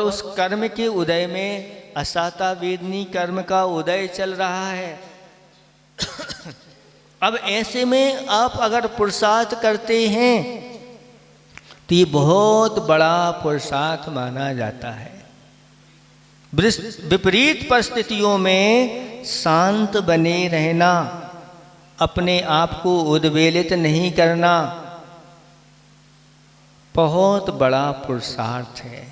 उस कर्म के उदय में असाता वेदनी कर्म का उदय चल रहा है। अब ऐसे में आप अगर पुरुषार्थ करते हैं तो ये बहुत बड़ा पुरुषार्थ माना जाता है। विपरीत परिस्थितियों में शांत बने रहना, अपने आप को उद्वेलित नहीं करना, बहुत बड़ा पुरुषार्थ है।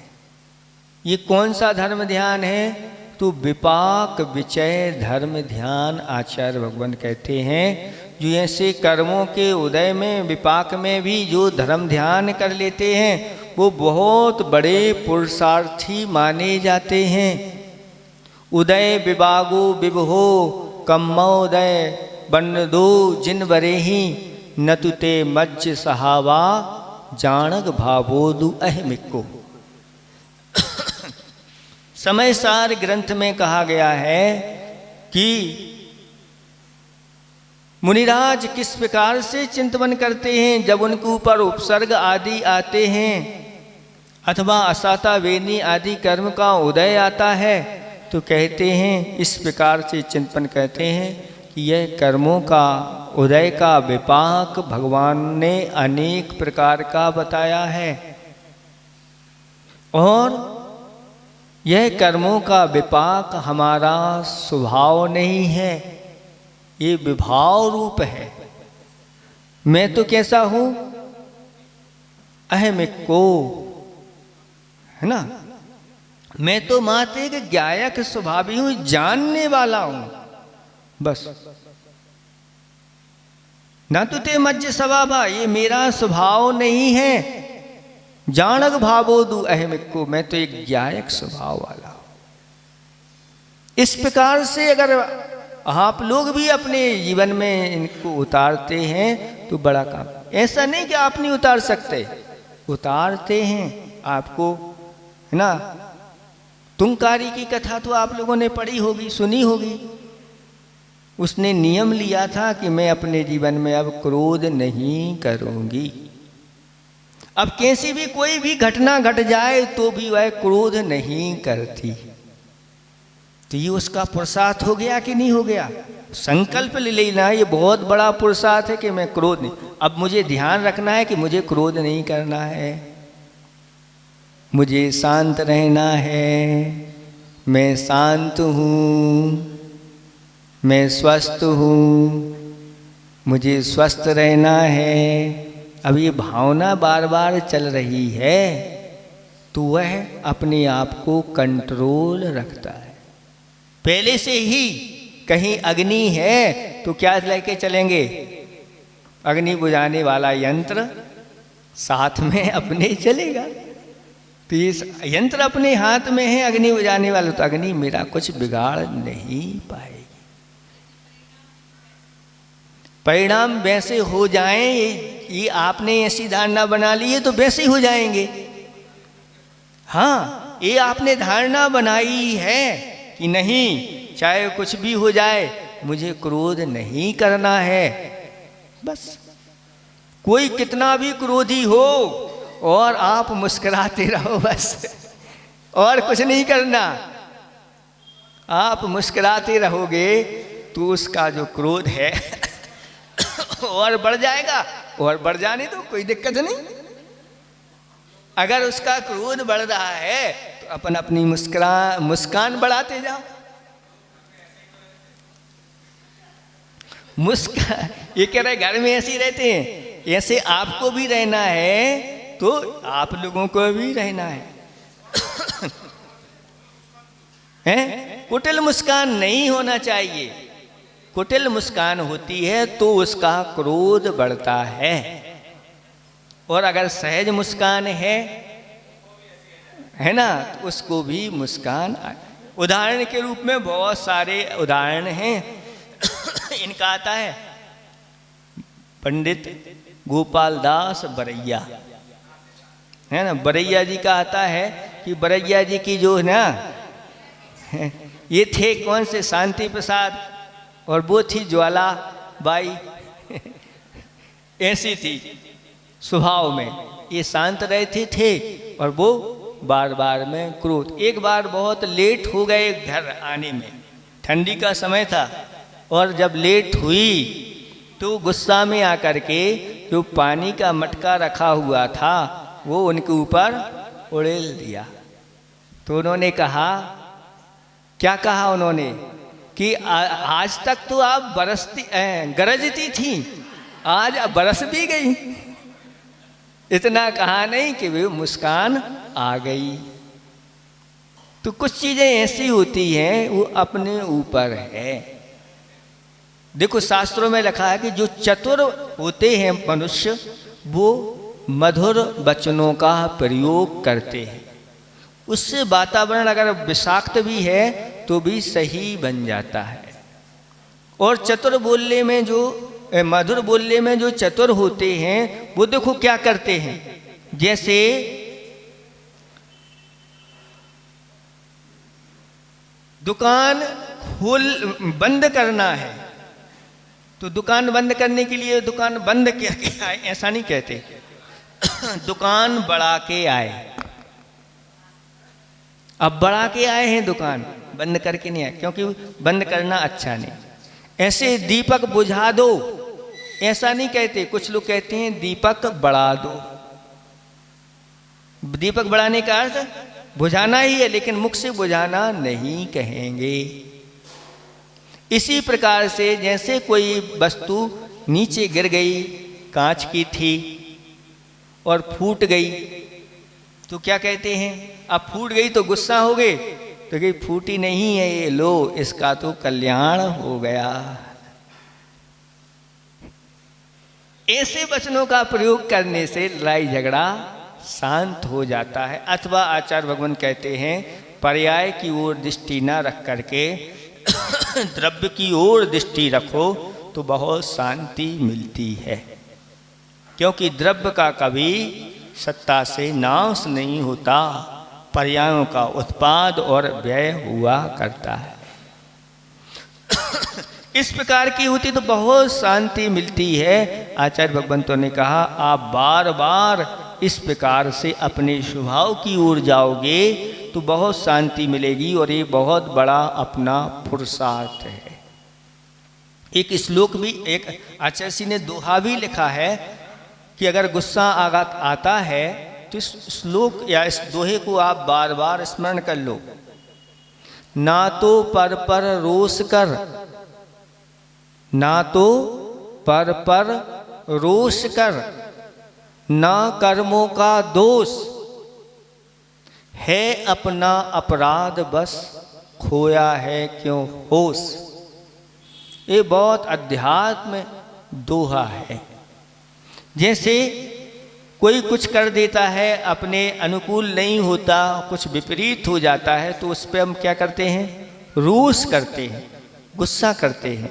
ये कौन सा धर्म ध्यान है? तो विपाक विचय धर्म ध्यान आचार्य भगवान कहते हैं। जो ऐसे कर्मों के उदय में विपाक में भी जो धर्म ध्यान कर लेते हैं वो बहुत बड़े पुरुषार्थी माने जाते हैं। उदय विभागो विभो कम्मोदय बन दो जिन बरे ही नतुते मज्ज सहावा जानक भावोदु अहमिको। समय सार ग्रंथ में कहा गया है कि मुनिराज किस प्रकार से चिंतन करते हैं जब उनके ऊपर उपसर्ग आदि आते हैं अथवा असाता वेनी आदि कर्म का उदय आता है, तो कहते हैं इस प्रकार से चिंतन करते हैं कि यह कर्मों का उदय का विपाक भगवान ने अनेक प्रकार का बताया है और यह कर्मों का विपाक हमारा स्वभाव नहीं है, ये विभाव रूप है। मैं तो कैसा हूं? अहमिको, है ना। मैं तो मात्र एक ज्ञायक स्वभावी हूं, जानने वाला हूं बस। ना तो ते मज्ज स्वभाव, ये मेरा स्वभाव नहीं है। जानक भावोदु अहमिको, मैं तो एक ज्ञायक स्वभाव वाला हूं। इस प्रकार से अगर आप लोग भी अपने जीवन में इनको उतारते हैं तो बड़ा काम। ऐसा नहीं कि आप नहीं उतार सकते, उतारते हैं आपको, है ना। तुंकारी की कथा तो आप लोगों ने पढ़ी होगी, सुनी होगी। उसने नियम लिया था कि मैं अपने जीवन में अब क्रोध नहीं करूंगी। अब कैसी भी कोई भी घटना घट जाए तो भी वह क्रोध नहीं करती। तो ये उसका पुरुषार्थ हो गया कि नहीं हो गया? संकल्प ले लेना, ये बहुत बड़ा पुरुषार्थ है कि मैं क्रोध नहीं। अब मुझे ध्यान रखना है कि मुझे क्रोध नहीं करना है, मुझे शांत रहना है। मैं शांत हूँ, मैं स्वस्थ हूँ, मुझे स्वस्थ रहना है। अब ये भावना बार बार चल रही है तो वह अपने आप को कंट्रोल रखता है। पहले से ही कहीं अग्नि है तो क्या लेके चलेंगे? अग्नि बुझाने वाला यंत्र साथ में अपने चलेगा। तो इस यंत्र अपने हाथ में है अग्नि बुझाने वाला, तो अग्नि मेरा कुछ बिगाड़ नहीं पाएगी। परिणाम वैसे हो जाएं, ये आपने ऐसी धारणा बना ली है तो वैसे ही हो जाएंगे। हाँ, ये आपने धारणा बनाई है कि नहीं, चाहे कुछ भी हो जाए मुझे क्रोध नहीं करना है। बस कोई कितना भी क्रोधी हो और आप मुस्कुराते रहो बस, और कुछ नहीं करना। आप मुस्कुराते रहोगे तो उसका जो क्रोध है और बढ़ जाएगा, और बढ़ जाने तो कोई दिक्कत नहीं। अगर उसका क्रोध बढ़ रहा है तो अपन अपनी मुस्कान बढ़ाते जाओ। मुस्कान, ये कह रहे घर में ऐसे ही रहते हैं, ऐसे आपको भी रहना है तो आप लोगों को भी रहना है। हैं? कुटिल मुस्कान नहीं होना चाहिए। कुटिल मुस्कान होती है तो उसका क्रोध बढ़ता है, और अगर सहज मुस्कान है ना, तो उसको भी मुस्कान। उदाहरण के रूप में बहुत सारे उदाहरण हैं। इनका आता है पंडित गोपाल दास बरैया, है ना। बरैया जी का आता है कि बरैया जी की जो है ना, ये थे कौन से, शांति प्रसाद, और वो थी ज्वाला बाई। ऐसी थी स्वभाव में, ये शांत रहते थे और वो बार बार में क्रोध। एक बार बहुत लेट हो गए घर आने में, ठंडी का समय था, और जब लेट हुई तो गुस्सा में आकर के जो पानी का मटका रखा हुआ था वो उनके ऊपर उड़ेल दिया। तो उन्होंने कहा, क्या कहा उन्होंने कि आज तक तो आप गरजती थी, आज अब बरस भी गई। इतना कहा नहीं कि वे मुस्कान आ गई। तो कुछ चीजें ऐसी होती हैं वो अपने ऊपर है। देखो शास्त्रों में लिखा है कि जो चतुर होते हैं मनुष्य वो मधुर वचनों का प्रयोग करते हैं, उससे वातावरण अगर विषाक्त भी है तो भी सही बन जाता है। और चतुर बोलने में जो मधुर बोलने में जो चतुर होते हैं वो देखो क्या करते हैं, जैसे दुकान बंद करना है तो दुकान बंद करने के लिए दुकान बंद करके आए ऐसा नहीं कहते, दुकान बढ़ा के आए। अब बढ़ा के आए हैं दुकान, बंद करके नहीं आए, क्योंकि बंद करना अच्छा नहीं। ऐसे दीपक बुझा दो ऐसा नहीं कहते, कुछ लोग कहते हैं दीपक बढ़ा दो। दीपक बढ़ाने का अर्थ बुझाना ही है, लेकिन मुख से बुझाना नहीं कहेंगे। इसी प्रकार से जैसे कोई वस्तु नीचे गिर गई, कांच की थी और फूट गई, तो क्या कहते हैं, अब फूट गई तो गुस्सा हो गए, तो कि फूटी नहीं है ये, लो इसका तो कल्याण हो गया। ऐसे वचनों का प्रयोग करने से लड़ाई झगड़ा शांत हो जाता है। अथवा आचार्य भगवान कहते हैं पर्याय की ओर दृष्टि न रख करके द्रव्य की ओर दृष्टि रखो तो बहुत शांति मिलती है, क्योंकि द्रव्य का कभी सत्ता से नाश नहीं होता, पर्यायों का उत्पाद और व्यय हुआ करता है। इस प्रकार की होती तो बहुत शांति मिलती है। आचार्य भगवंतों ने कहा आप बार बार इस प्रकार से अपने स्वभाव की ओर जाओगे तो बहुत शांति मिलेगी, और ये बहुत बड़ा अपना पुरुषार्थ है। एक श्लोक भी, एक आचार्य जी ने दोहा भी लिखा है कि अगर गुस्सा आघात आता है तो इस श्लोक या इस दोहे को आप बार बार स्मरण कर लो। ना तो पर रोष कर, ना तो पर रोष कर, ना कर्मों का दोष, है अपना अपराध बस, खोया है क्यों होश। ये बहुत अध्यात्म दोहा है। जैसे कोई कुछ कर देता है, अपने अनुकूल नहीं होता, कुछ विपरीत हो जाता है, तो उस पर हम क्या करते हैं, रोष करते हैं, गुस्सा करते हैं।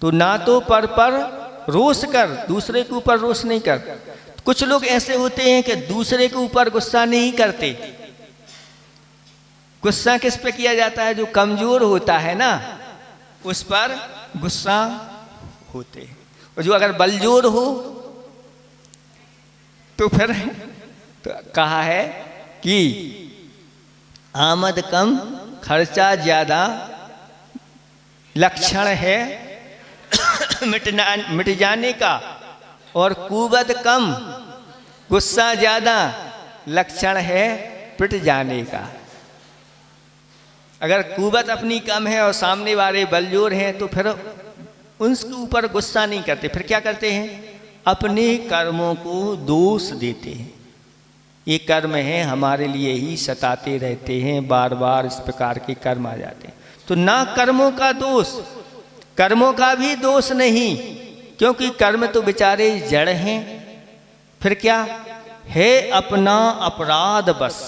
तो ना तो पर रोष कर, दूसरे के ऊपर रोष नहीं कर। कुछ लोग ऐसे होते हैं कि दूसरे के ऊपर गुस्सा नहीं करते। गुस्सा किस पे किया जाता है, जो कमजोर होता है ना उस पर गुस्सा होते हैं, और जो अगर बलजोर हो तो फिर तो कहा है कि आमद कम खर्चा ज्यादा लक्षण है मिट जाने का, और कुवत कम गुस्सा ज्यादा लक्षण है पिट जाने का। अगर कुवत अपनी कम है और सामने वाले बलजोर हैं तो फिर उनके ऊपर गुस्सा नहीं करते, फिर क्या करते हैं, अपने कर्मों को दोष देते हैं। ये कर्म है हमारे लिए ही सताते रहते हैं, बार बार इस प्रकार के कर्म आ जाते हैं। तो ना कर्मों का दोष, कर्मों का भी दोष नहीं, क्योंकि कर्म तो बेचारे जड़ हैं। फिर क्या है, अपना अपराध बस,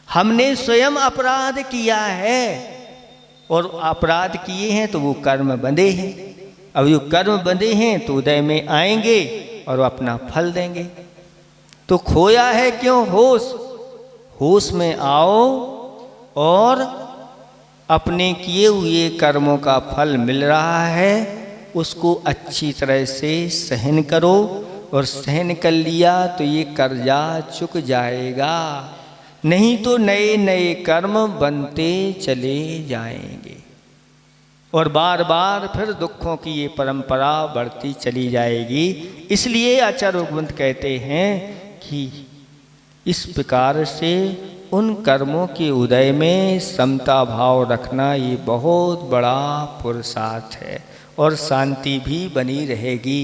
हमने स्वयं अपराध किया है, और अपराध किए हैं तो वो कर्म बंधे हैं। अब जो कर्म बंधे हैं तो उदय में आएंगे और अपना फल देंगे। तो खोया है क्यों होश, होश में आओ और अपने किए हुए कर्मों का फल मिल रहा है उसको अच्छी तरह से सहन करो, और सहन कर लिया तो ये कर्जा चुक जाएगा, नहीं तो नए नए कर्म बनते चले जाएंगे और बार बार फिर दुखों की ये परंपरा बढ़ती चली जाएगी। इसलिए आचार्य भगवंत कहते हैं कि इस प्रकार से उन कर्मों के उदय में समता भाव रखना ये बहुत बड़ा पुरुषार्थ है और शांति भी बनी रहेगी।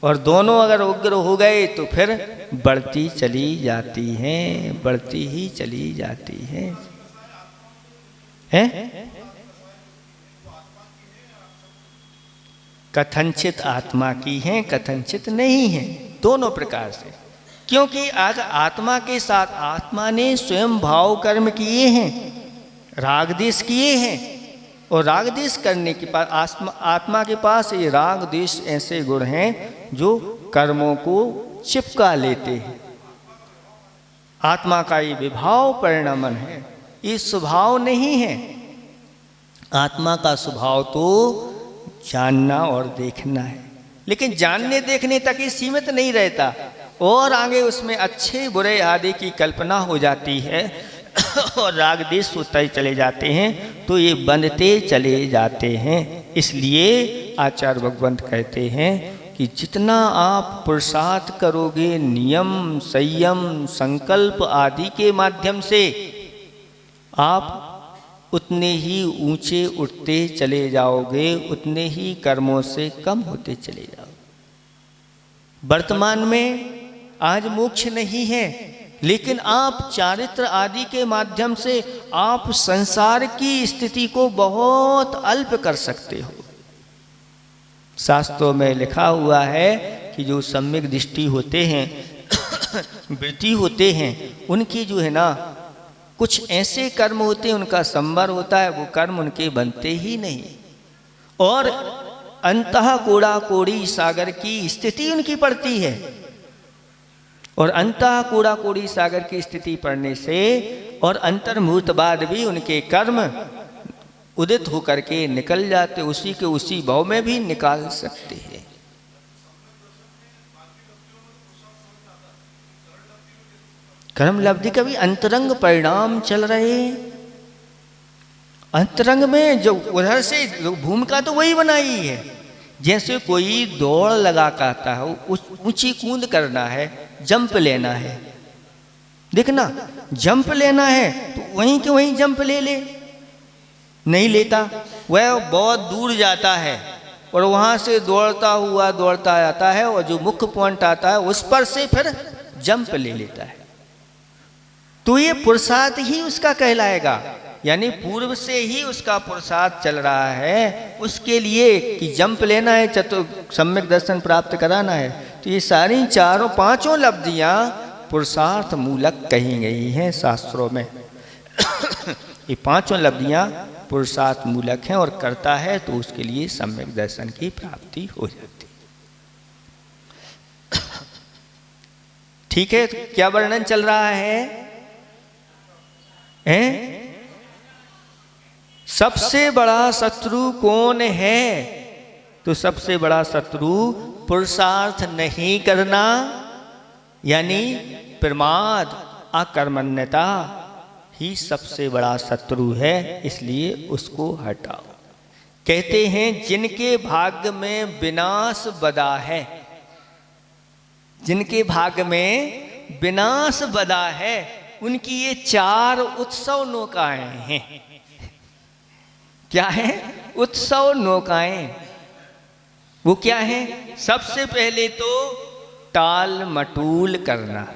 और दोनों अगर उग्र हो गए तो फिर बढ़ती चली जाती हैं, बढ़ती ही चली जाती हैं। कथनचित आत्मा की हैं, कथनचित नहीं है, दोनों प्रकार से। क्योंकि आज आत्मा के साथ आत्मा ने स्वयं भाव कर्म किए हैं, राग द्वेष किए हैं, और राग द्वेष करने के पास आत्मा के पास ये राग द्वेष ऐसे गुण हैं जो कर्मों को चिपका लेते हैं। आत्मा का ये विभाव परिणमन है, ये स्वभाव नहीं है। आत्मा का स्वभाव तो जानना और देखना है, लेकिन जानने देखने तक ही सीमित नहीं रहता, और आगे उसमें अच्छे बुरे आदि की कल्पना हो जाती है और राग द्वेष होते चले जाते हैं, तो ये बनते चले जाते हैं। इसलिए आचार्य भगवंत कहते हैं कि जितना आप पुरुषार्थ करोगे नियम, संयम, संकल्प आदि के माध्यम से, आप उतने ही ऊंचे उठते चले जाओगे, उतने ही कर्मों से कम होते चले जाओगे। वर्तमान में आज मोक्ष नहीं है, लेकिन आप चारित्र आदि के माध्यम से आप संसार की स्थिति को बहुत अल्प कर सकते हो। शास्त्रों में लिखा हुआ है कि जो सम्यक दृष्टि होते हैं वृत्ति होते हैं, उनकी जो है ना कुछ ऐसे कर्म होते हैं, उनका संवर होता है, वो कर्म उनके बनते ही नहीं, और अंतः कोड़ा कोड़ी सागर की स्थिति उनकी पड़ती है। और अंतः कोड़ा कोड़ी सागर की स्थिति पड़ने से और अंतर्मुहूर्त बाद भी उनके कर्म उदित होकर के निकल जाते, उसी के उसी भाव में भी निकाल सकते हैं। कर्म लब्धि का भी अंतरंग परिणाम चल रहे। अंतरंग में जो उधर से भूमिका तो वही बनाई है। जैसे कोई दौड़ लगा कहता है, ऊंची कूद करना है, जंप लेना है, देखना जंप लेना है तो वहीं के वहीं जंप ले ले, नहीं लेता, वह बहुत दूर जाता है और वहां से दौड़ता हुआ दौड़ता आता है, और जो मुख्य पॉइंट आता है उस पर से फिर जंप ले लेता है। तो ये पुरुषार्थ ही उसका कहलाएगा, यानी पूर्व से ही उसका पुरुषार्थ चल रहा है उसके लिए कि जंप लेना है, सम्यक दर्शन प्राप्त कराना है। तो ये सारी चारों पांचों लब्धियां पुरुषार्थ मूलक कही गई हैं शास्त्रों में। ये पांचों लब्धियां पुरुषार्थ मूलक हैं, और करता है तो उसके लिए सम्यक दर्शन की प्राप्ति हो जाती। ठीक है, तो क्या वर्णन चल रहा है? सबसे बड़ा शत्रु कौन है? तो सबसे बड़ा शत्रु पुरुषार्थ नहीं करना, यानी प्रमाद, अकर्मण्यता ही सबसे बड़ा शत्रु है। इसलिए उसको हटाओ। कहते हैं जिनके भाग्य में विनाश बदा है, जिनके भाग्य में विनाश बदा है, उनकी ये चार उत्सव नौकाएं हैं। क्या है? उत्सव नौकाएं। वो क्या है? सबसे पहले तो टाल मटूल करना।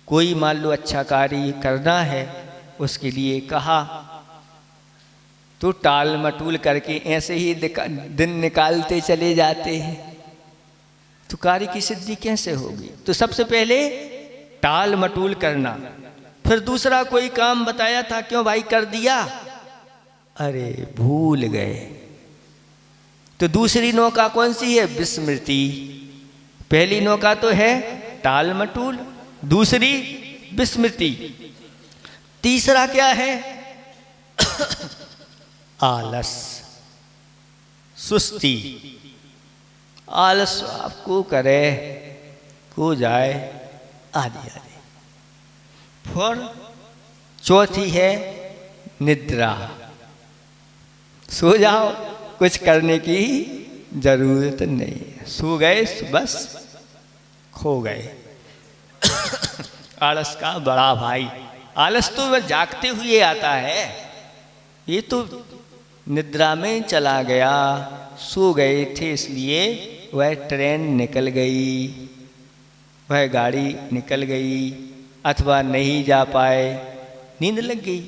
कोई मान लो अच्छा कार्य करना है, उसके लिए कहा तो टाल मटूल करके ऐसे ही दिन निकालते चले जाते हैं, तो कार्य की सिद्धि कैसे होगी? तो सबसे पहले टाल मटूल करना। फिर दूसरा कोई काम बताया था, क्यों भाई कर दिया? अरे भूल गए। तो दूसरी नौका कौन सी है? विस्मृति। पहली नौका तो है टाल मटूल, दूसरी विस्मृति, तीसरा क्या है? आलस, सुस्ती। आलस आपको करे को जाए आदि आदि। फिर चौथी है निद्रा। सो जाओ, कुछ करने की जरूरत नहीं, सो गए बस खो गए। आलस का बड़ा भाई। आलस तो वह जागते हुए आता है, ये तो निद्रा में चला गया। सो गए थे इसलिए वह ट्रेन निकल गई, वह गाड़ी निकल गई, अथवा नहीं जा पाए, नींद लग गई।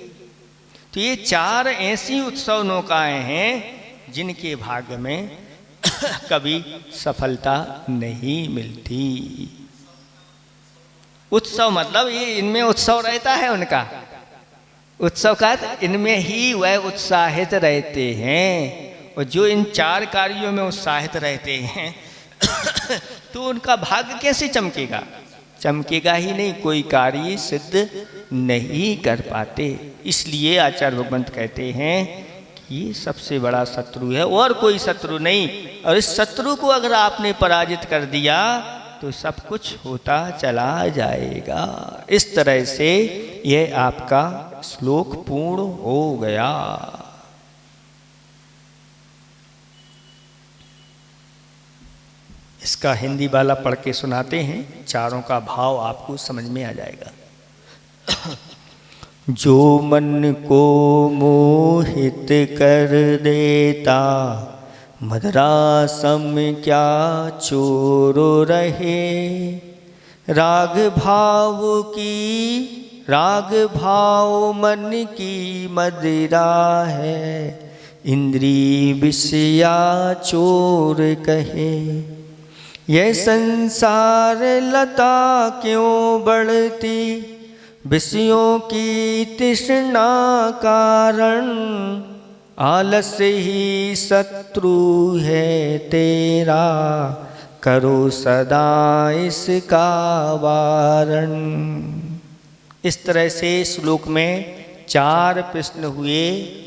तो ये 4 ऐसी उत्सव नौकाएं हैं जिनके भाग्य में कभी सफलता नहीं मिलती। उत्सव मतलब ये इनमें उत्सव रहता है उनका। उत्सव का इनमें ही वह उत्साहित रहते हैं, और जो इन 4 कार्यों में उत्साहित रहते हैं तो उनका भाग्य कैसे चमकेगा? चमकेगा ही नहीं, कोई कार्य सिद्ध नहीं कर पाते। इसलिए आचार्य भगवंत कहते हैं कि ये सबसे बड़ा शत्रु है, और कोई शत्रु नहीं। और इस शत्रु को अगर आपने पराजित कर दिया तो सब कुछ होता चला जाएगा। इस तरह से यह आपका श्लोक पूर्ण हो गया। इसका हिंदी वाला पढ़ के सुनाते हैं, चारों का भाव आपको समझ में आ जाएगा। जो मन को मोहित कर देता, मदरासम क्या चोर रहे। राग भाव मन की मदिरा है, इंद्री विषया चोर कहे। यह संसार लता क्यों बढ़ती, विषयों की तृष्णा कारण। आलस ही शत्रु है तेरा, करो सदा इसका वारण। इस तरह से श्लोक में 4 प्रश्न हुए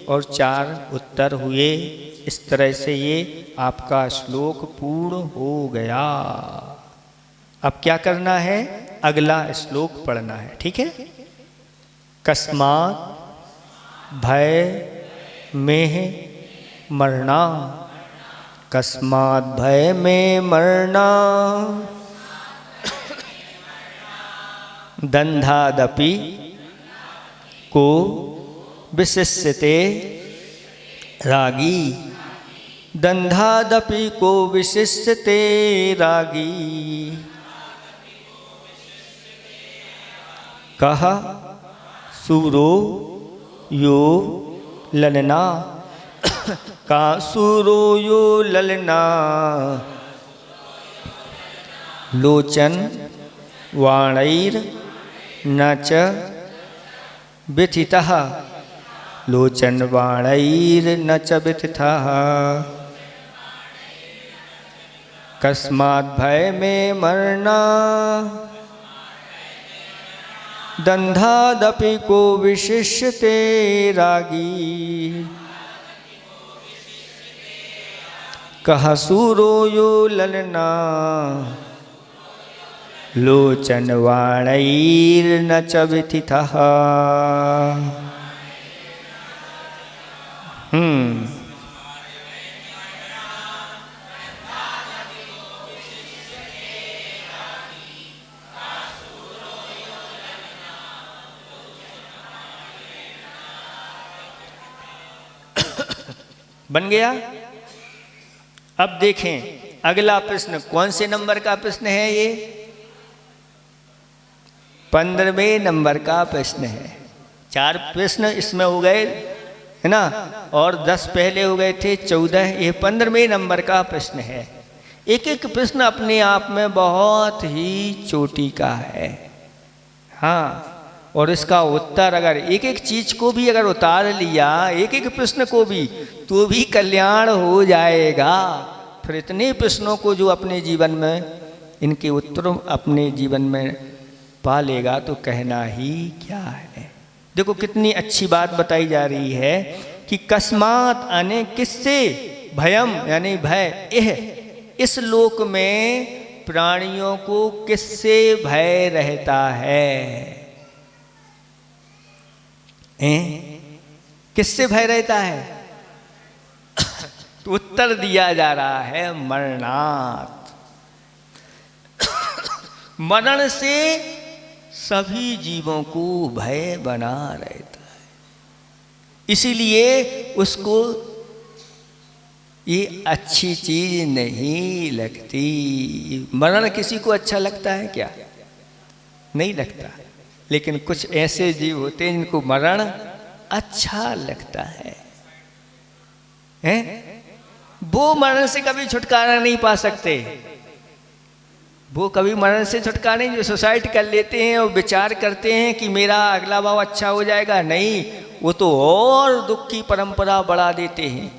और 4 उत्तर हुए। इस तरह से ये आपका श्लोक पूर्ण हो गया। अब क्या करना है? अगला श्लोक पढ़ना है, ठीक है। कस्मात् भय में मरना, कस्मात् भय में मरना। दंधादपि को विशिष्यते रागी, दंधादपि को विशिष्यते रागी। कहा सूरो यो ललना, का सूरो यो ललना। लोचन वाणैर न च व्यथितः, लोचन वाणैर न च व्यथितः। कस्मात् भय में मरना, दंधादपि को विशिष्यते रागी। कहा सूरो यो ललना, लोचन वाणैर न च व्यथितः। बन गया। अब देखें अगला प्रश्न, कौन से नंबर का प्रश्न है ये? 15वें नंबर का प्रश्न है। 4 प्रश्न इसमें हो गए है ना, और 10 पहले हो गए थे, 14। ये 15वें नंबर का प्रश्न है। एक एक प्रश्न अपने आप में बहुत ही चोटी का है। हाँ, और इसका उत्तर अगर एक एक चीज को भी अगर उतार लिया, एक एक प्रश्न को भी, तो भी कल्याण हो जाएगा। फिर इतने प्रश्नों को जो अपने जीवन में इनके उत्तर अपने जीवन में पा लेगा तो कहना ही क्या है। देखो कितनी अच्छी बात बताई जा रही है कि कस्मात यानी किससे, भयम यानी भय, इस लोक में प्राणियों को किससे भय रहता है? किससे भय रहता है? तो उत्तर दिया जा रहा है मरणात्। मरण से सभी जीवों को भय बना रहता है, इसीलिए उसको ये अच्छी चीज नहीं लगती। मरण किसी को अच्छा लगता है क्या? नहीं लगता। लेकिन कुछ ऐसे जीव होते हैं जिनको मरण अच्छा लगता है, हैं? वो मरण से कभी छुटकारा नहीं पा सकते। वो कभी मरण से छुटकारा नहीं, जो सुसाइड कर लेते हैं और विचार करते हैं कि मेरा अगला भाव अच्छा हो जाएगा, नहीं, वो तो और दुख की परंपरा बढ़ा देते हैं।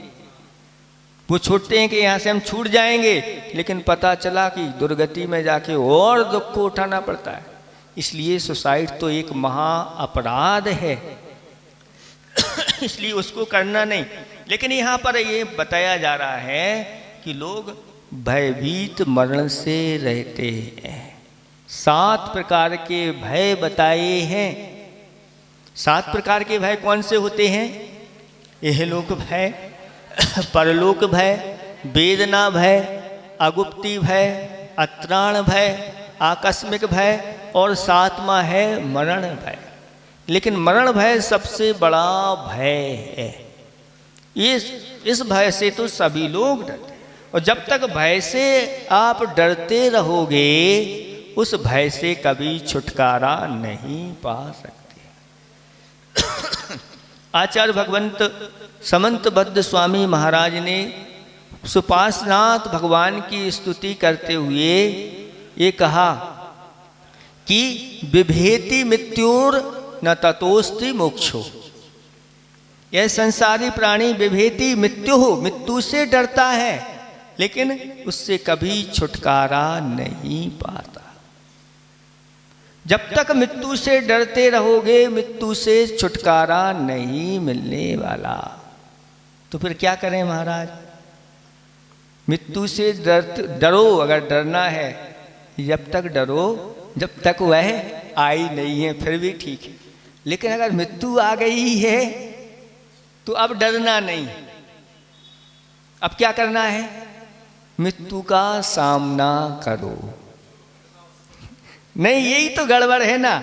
वो छूटते हैं कि यहाँ से हम छूट जाएंगे, लेकिन पता चला कि दुर्गति में जाके और दुख को उठाना पड़ता है। इसलिए सुसाइड तो एक महा अपराध है, इसलिए उसको करना नहीं। लेकिन यहाँ पर ये बताया जा रहा है कि लोग भयभीत मरण से रहते हैं। 7 प्रकार के भय बताए हैं। 7 प्रकार के भय कौन से होते हैं? इहलोक भय, परलोक भय, वेदना भय, अगुप्ती भय, अत्राण भय, आकस्मिक भय, और 7वां है मरण भय। लेकिन मरण भय सबसे बड़ा भय है। इस भय से तो सभी लोग डरते हैं, और जब तक भय से आप डरते रहोगे, उस भय से कभी छुटकारा नहीं पा सकते। आचार्य भगवंत समंतबद्ध स्वामी महाराज ने सुपार्श्वनाथ भगवान की स्तुति करते हुए ये कहा कि बिभेति मृत्युर न ततोस्ति मोक्षो। यह संसारी प्राणी विभेति मृत्यु हो, मृत्यु से डरता है, लेकिन उससे कभी छुटकारा नहीं पाता। जब तक मृत्यु से डरते रहोगे, मृत्यु से छुटकारा नहीं मिलने वाला। तो फिर क्या करें महाराज? मृत्यु से डरो, अगर डरना है, जब तक डरो जब तक वह आई नहीं है, फिर भी ठीक है। लेकिन अगर मृत्यु आ गई है तो अब डरना नहीं। अब क्या करना है? मृत्यु का सामना करो। नहीं, यही तो गड़बड़ है ना।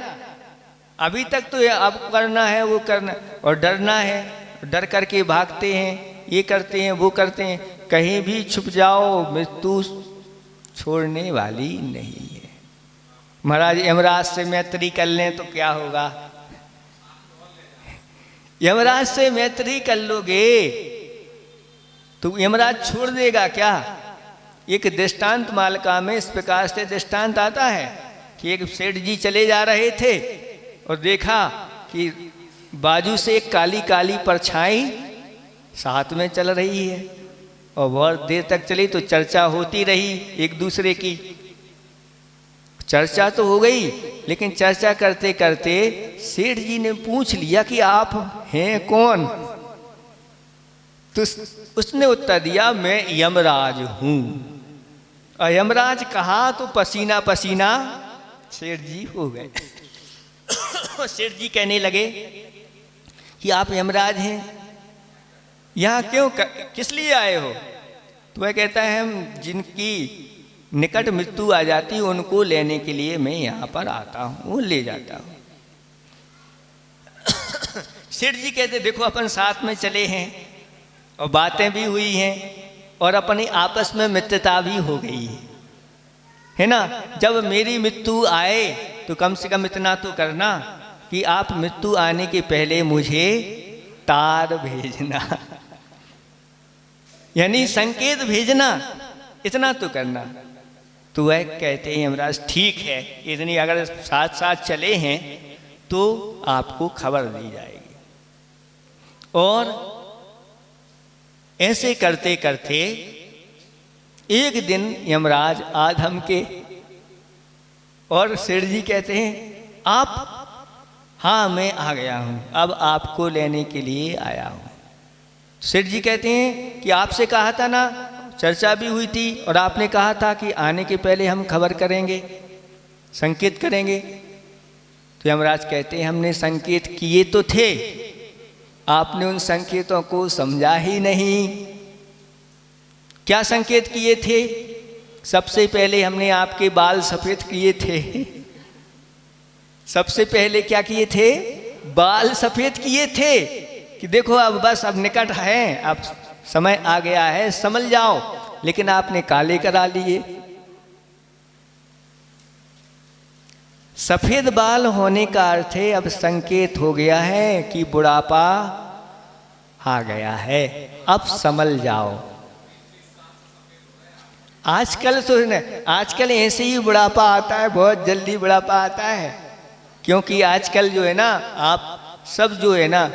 अभी तक तो अब करना है, वो करना, और डरना है, डर करके भागते हैं, ये करते हैं, वो करते हैं। कहीं भी छुप जाओ, मृत्यु छोड़ने वाली नहीं है। महाराज यमराज से मैत्री कर लें तो क्या होगा? यमराज से मैत्री कर लोगे तो यमराज छोड़ देगा क्या? एक दृष्टांत मालिका में इस प्रकार से दृष्टांत आता है कि एक सेठ जी चले जा रहे थे और देखा कि बाजू से एक काली काली परछाई साथ में चल रही है, और बहुत देर तक चली तो चर्चा होती रही एक दूसरे की। चर्चा तो हो गई, लेकिन चर्चा करते करते सेठ जी ने पूछ लिया कि आप हैं कौन? तो उसने उत्तर दिया, मैं यमराज हूं। और यमराज कहा तो पसीना पसीना सेठ जी हो गए। सेठ जी कहने लगे कि आप यमराज हैं, यहाँ क्यों, किस लिए आए हो? तो वह कहता है, हम जिनकी निकट मृत्यु आ जाती है उनको लेने के लिए मैं यहाँ पर आता हूँ, ले जाता हूँ। सेठ जी कहते, देखो अपन साथ में चले हैं और बातें भी हुई हैं और अपनी आपस में मित्रता भी हो गई है ना। जब मेरी मृत्यु आए तो कम से कम इतना तो करना कि आप मृत्यु आने के पहले मुझे तार भेजना, यानी संकेत भेजना, इतना तो करना। तो वह कहते हैं, यमराज ठीक है, इतनी अगर साथ साथ चले हैं तो आपको खबर दी जाएगी। और ऐसे करते करते एक दिन यमराज आधम के, और सेठ जी कहते हैं, आप? हाँ, मैं आ गया हूँ, अब आपको लेने के लिए आया हूँ। सेठ जी कहते हैं कि आपसे कहा था ना चर्चा भी हुई थी और आपने कहा था कि आने के पहले हम खबर करेंगे, संकेत करेंगे। तो यमराज कहते हैं हमने संकेत किए तो थे, आपने उन संकेतों को समझा ही नहीं। क्या संकेत किए थे? सबसे पहले हमने आपके बाल सफेद किए थे। सबसे पहले क्या किए थे? बाल सफेद किए थे कि देखो अब बस अब निकट है, अब समय आ गया है, समझ जाओ। लेकिन आपने काले करा लिए। सफेद बाल होने का अर्थ है अब संकेत हो गया है कि बुढ़ापा आ गया है, अब समझ जाओ। आजकल तो आजकल ऐसे ही बुढ़ापा आता है, बहुत जल्दी बुढ़ापा आता है। क्योंकि आजकल जो है ना, आप सब जो है ना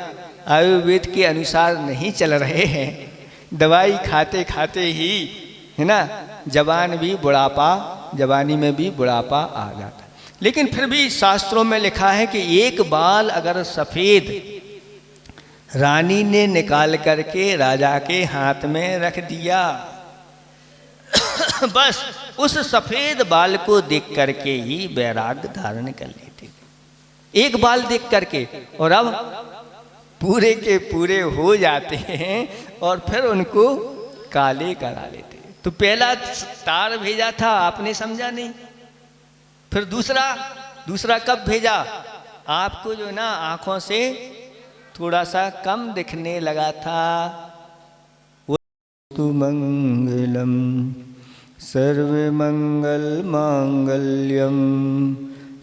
आयुर्वेद के अनुसार नहीं चल रहे हैं। दवाई खाते खाते ही है ना जवानी में भी बुढ़ापा आ जाता है। लेकिन फिर भी शास्त्रों में लिखा है कि एक बाल अगर सफेद रानी ने निकाल करके राजा के हाथ में रख दिया, बस उस सफेद बाल को देख करके ही वैराग्य धारण कर लेते। एक बाल देख करके, और अब पूरे के पूरे हो जाते हैं और फिर उनको काले करा लेते। तो पहला तार भेजा था, आपने समझा नहीं। फिर दूसरा कब भेजा? आपको जो ना आंखों से थोड़ा सा कम दिखने लगा था। तु मंगलम सर्वमंगल मांगल्यम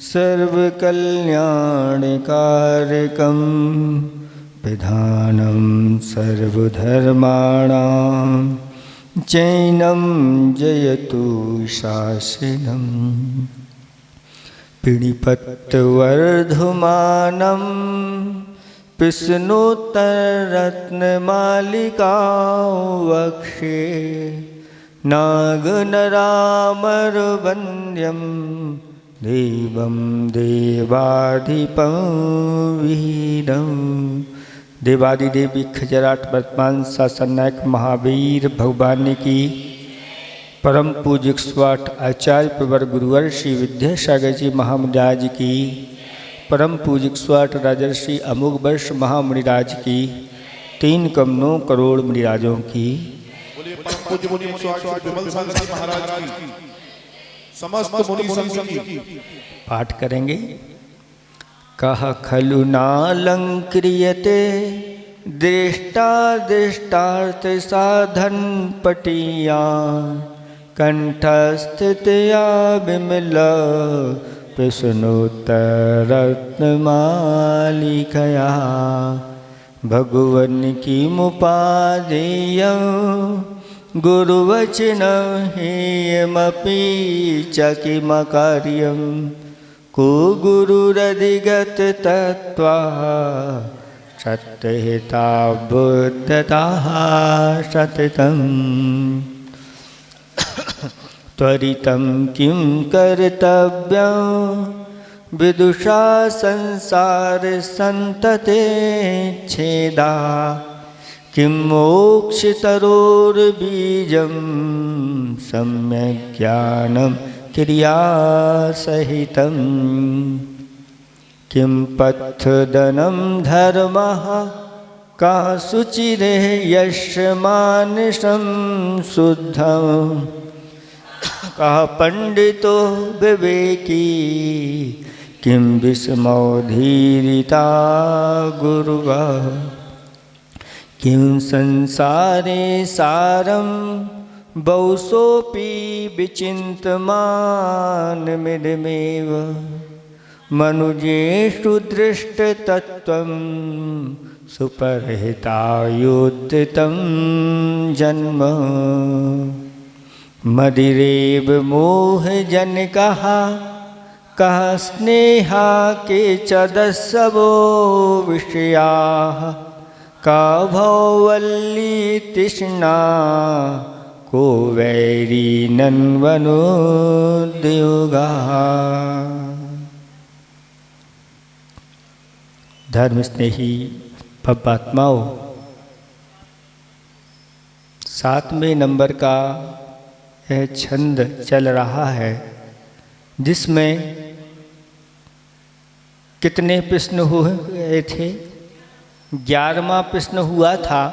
सर्वकल्याणकारकम विधानम सर्वधर्माणां चैनम जयतु शासनम पिणिपत्वर्धमानं पिष्णोत्तररत्नमालिकां वक्षे नागनरामरवन्द्यं देवं देवाधिपं वीरं। देवादिदेव खजराट वर्तमान शासन नायक महावीर भगवान की परम पूज्य स्वाट आचार्य प्रवर गुरुवर श्री विद्यासागर जी महामुनिराज की, परम पूज्य स्वाट राजर्षि अमोघ वर्ष महामुनिराज की, 3 करोड़ करोड़ मुनिराजों की, समस्त मुनि समूह की पाठ करेंगे। कह खलु नालंक्रियते दृष्टा दृष्टार्थ साधन पटिया कंठस्थितया विमला प्रश्नोत्तररत्नमालिकया भगवन की मुपादेय गुरुवचन हेयमपि च किमकार्यं को गुरुरधिगत तत्त्वा सत्यहिता बुद्धता सततं त्वरितं किं कर्तव्यं विदुषा संसार संतते छेदा किं मोक्षतरोर्बीजं सम्यक् ज्ञानं क्रियासहितं किं पथ्यदनं धर्मः का शुचिरे यशमानसं शुद्धं कः पंडितो विवेकी किं विस्मौधीरिता गुरुवा किं संसारे सारं बहुसोऽपि विचिन्तमानमिदमेव मनुजेषु दृष्टतत्त्वं सुपरहितायुद्धितं जन्म मदिरेव मोहजनकः कः स्नेहा के च दस्सवो विषयाः का भवल्ली तृष्णा को वैरी नन्वनोद्योगा। धर्म स्नेही भवात्माओं, 7वें नंबर का यह छंद चल रहा है, जिसमें कितने प्रश्न हुए थे? 11वां प्रश्न हुआ था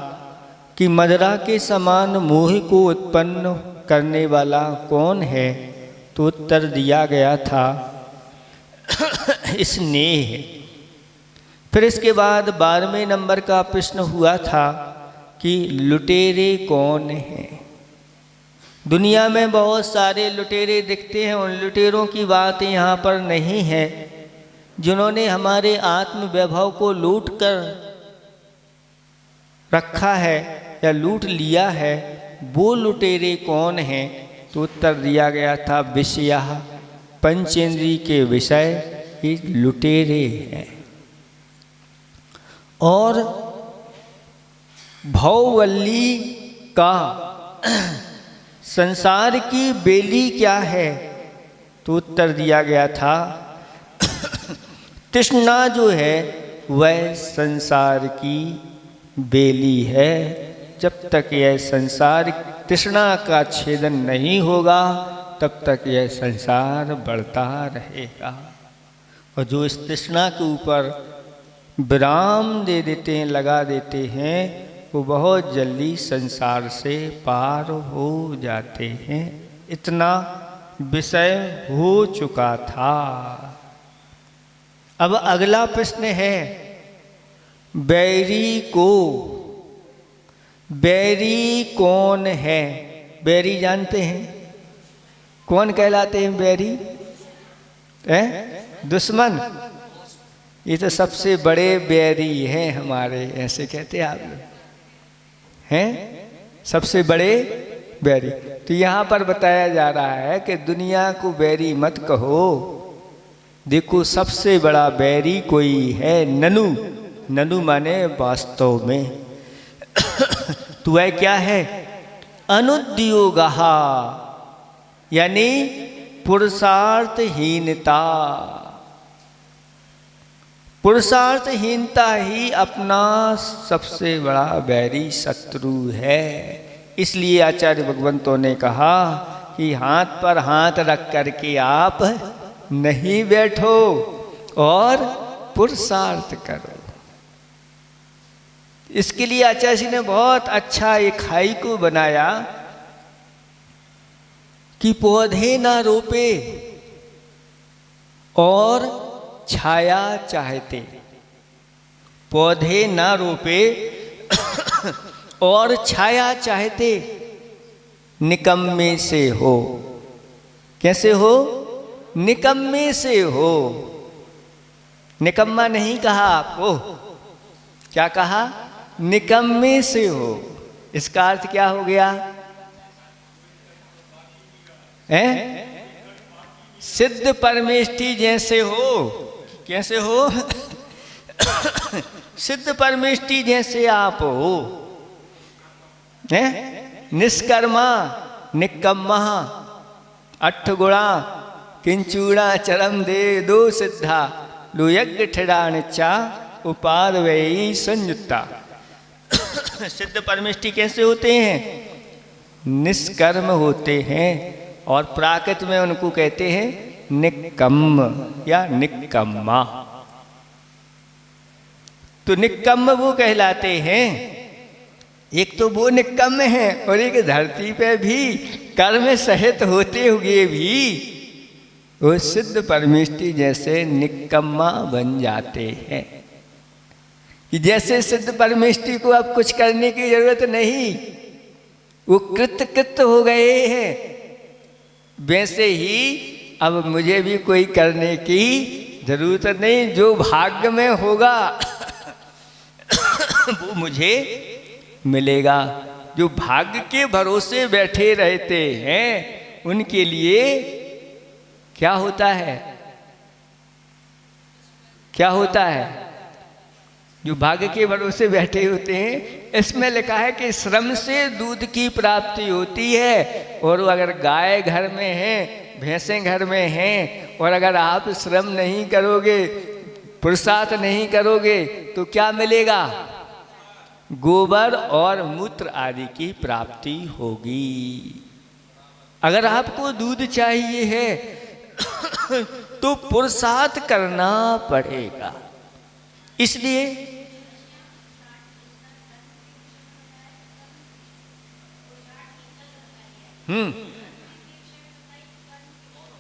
कि मदिरा के समान मोह को उत्पन्न करने वाला कौन है? तो उत्तर दिया गया था स्नेह। फिर इसके बाद 12वें नंबर का प्रश्न हुआ था कि लुटेरे कौन हैं? दुनिया में बहुत सारे लुटेरे दिखते हैं, उन लुटेरों की बात यहाँ पर नहीं है। जिन्होंने हमारे आत्म वैभव को लूट कर रखा है या लूट लिया है, वो लुटेरे कौन हैं? तो उत्तर दिया गया था विषया, पंचेंद्रिय के विषय ये लुटेरे हैं। और भववल्ली का संसार की बेली क्या है? तो उत्तर दिया गया था तृष्णा जो है वह संसार की बेली है। जब तक यह संसार तृष्णा का छेदन नहीं होगा तब तक यह संसार बढ़ता रहेगा। और जो इस तृष्णा के ऊपर विराम दे देते हैं, लगा देते हैं, वो बहुत जल्दी संसार से पार हो जाते हैं। इतना विषय हो चुका था। अब अगला प्रश्न है बैरी को। बैरी कौन है? बैरी जानते हैं? कौन कहलाते हैं बैरी? दुश्मन। ये तो सबसे बड़े बैरी हैं हमारे, ऐसे कहते हैं आप लोग हैं, सबसे बड़े बैरी। तो यहाँ पर बताया जा रहा है कि दुनिया को बैरी मत कहो। देखो सबसे बड़ा बैरी कोई है, ननु। ननु माने वास्तव में तो वह क्या है? अनुद्योगहा, यानी पुरुषार्थहीनता। पुरुषार्थहीनता ही अपना सबसे बड़ा बैरी शत्रु है। इसलिए आचार्य भगवंतों ने कहा कि हाथ पर हाथ रख करके आप नहीं बैठो और पुरुषार्थ करो। इसके लिए आचार्य जी ने बहुत अच्छा एक हाइकू बनाया कि पौधे ना रोपे और छाया चाहते। पौधे ना रोपे और छाया चाहते, निकम्मे से हो। कैसे हो? निकम्मे से हो। निकम्मा नहीं कहा आपको, क्या कहा? निकम्मे से हो। इसका अर्थ क्या हो गया? सिद्ध परमेष्टि जैसे हो। कैसे हो? सिद्ध परमेष्टि जैसे आप हो। निष्कर्मा, निकम्मा, अट्ठगुणा, किंचूड़ा चरम दे दो सिद्धा, लुयज्ञ ठिडाणिचा उपाद वही संयुक्ता। सिद्ध परमेष्टि कैसे होते हैं? निष्कर्म होते हैं और प्राकृत में उनको कहते हैं निक्कम्म या निक्कम्मा। तो निक्कम्म वो कहलाते हैं। एक तो वो निक्कम्म है और एक धरती पे भी कर्म सहित होते हुए भी वो सिद्ध परमेष्टि जैसे निक्कम्मा बन जाते हैं। कि जैसे सिद्ध परमेष्टि को अब कुछ करने की जरूरत नहीं, वो कृत हो गए हैं, वैसे ही अब मुझे भी कोई करने की जरूरत नहीं। जो भाग्य में होगा वो मुझे मिलेगा। जो भाग्य के भरोसे बैठे रहते हैं उनके लिए क्या होता है? क्या होता है? जो भाग्य के भरोसे बैठे होते हैं, इसमें लिखा है कि श्रम से दूध की प्राप्ति होती है। और अगर गाय घर में है, भैंसें घर में हैं, और अगर आप श्रम नहीं करोगे, पुरुषार्थ नहीं करोगे, तो क्या मिलेगा? गोबर और मूत्र आदि की प्राप्ति होगी। अगर आपको दूध चाहिए है तो पुरुषार्थ करना पड़ेगा। इसलिए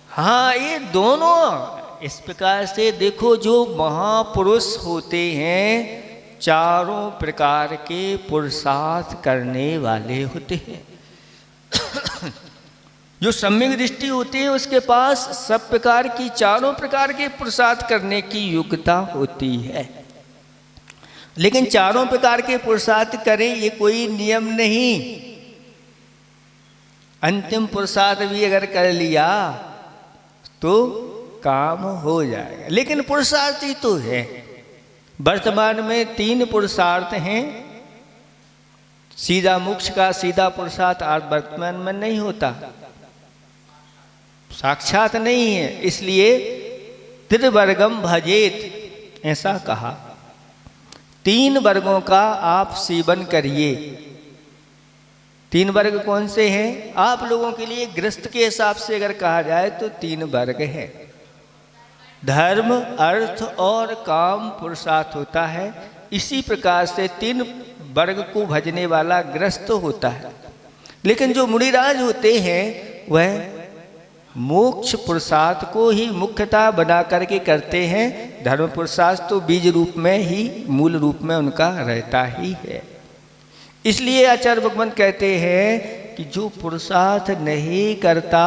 हाँ, ये दोनों इस प्रकार से देखो, जो महापुरुष होते हैं चारों प्रकार के पुरुषार्थ करने वाले होते हैं। जो सम्यक दृष्टि होती है उसके पास सब प्रकार की, चारों प्रकार के पुरुषार्थ करने की योग्यता होती है। लेकिन चारों प्रकार के पुरुषार्थ करें ये कोई नियम नहीं। अंतिम पुरुषार्थ भी अगर कर लिया तो काम हो जाएगा। लेकिन पुरुषार्थ ही तो है। वर्तमान में 3 पुरुषार्थ हैं। सीधा मोक्ष का सीधा पुरुषार्थ आज वर्तमान में नहीं होता, साक्षात नहीं है। इसलिए त्रिवर्गम भजेत ऐसा कहा। 3 वर्गों का आप सेवन करिए। 3 वर्ग कौन से हैं? आप लोगों के लिए गृहस्थ के हिसाब से अगर कहा जाए तो 3 वर्ग है। धर्म, अर्थ और काम पुरुषार्थ होता है। इसी प्रकार से 3 वर्ग को भजने वाला गृहस्थ होता है। लेकिन जो मुनिराज होते हैं वह मोक्ष पुरुषार्थ को ही मुख्यता बना करके करते हैं। धर्म पुरुषार्थ तो बीज रूप में ही, मूल रूप में उनका रहता ही है। इसलिए आचार्य भगवान कहते हैं कि जो पुरुषार्थ नहीं करता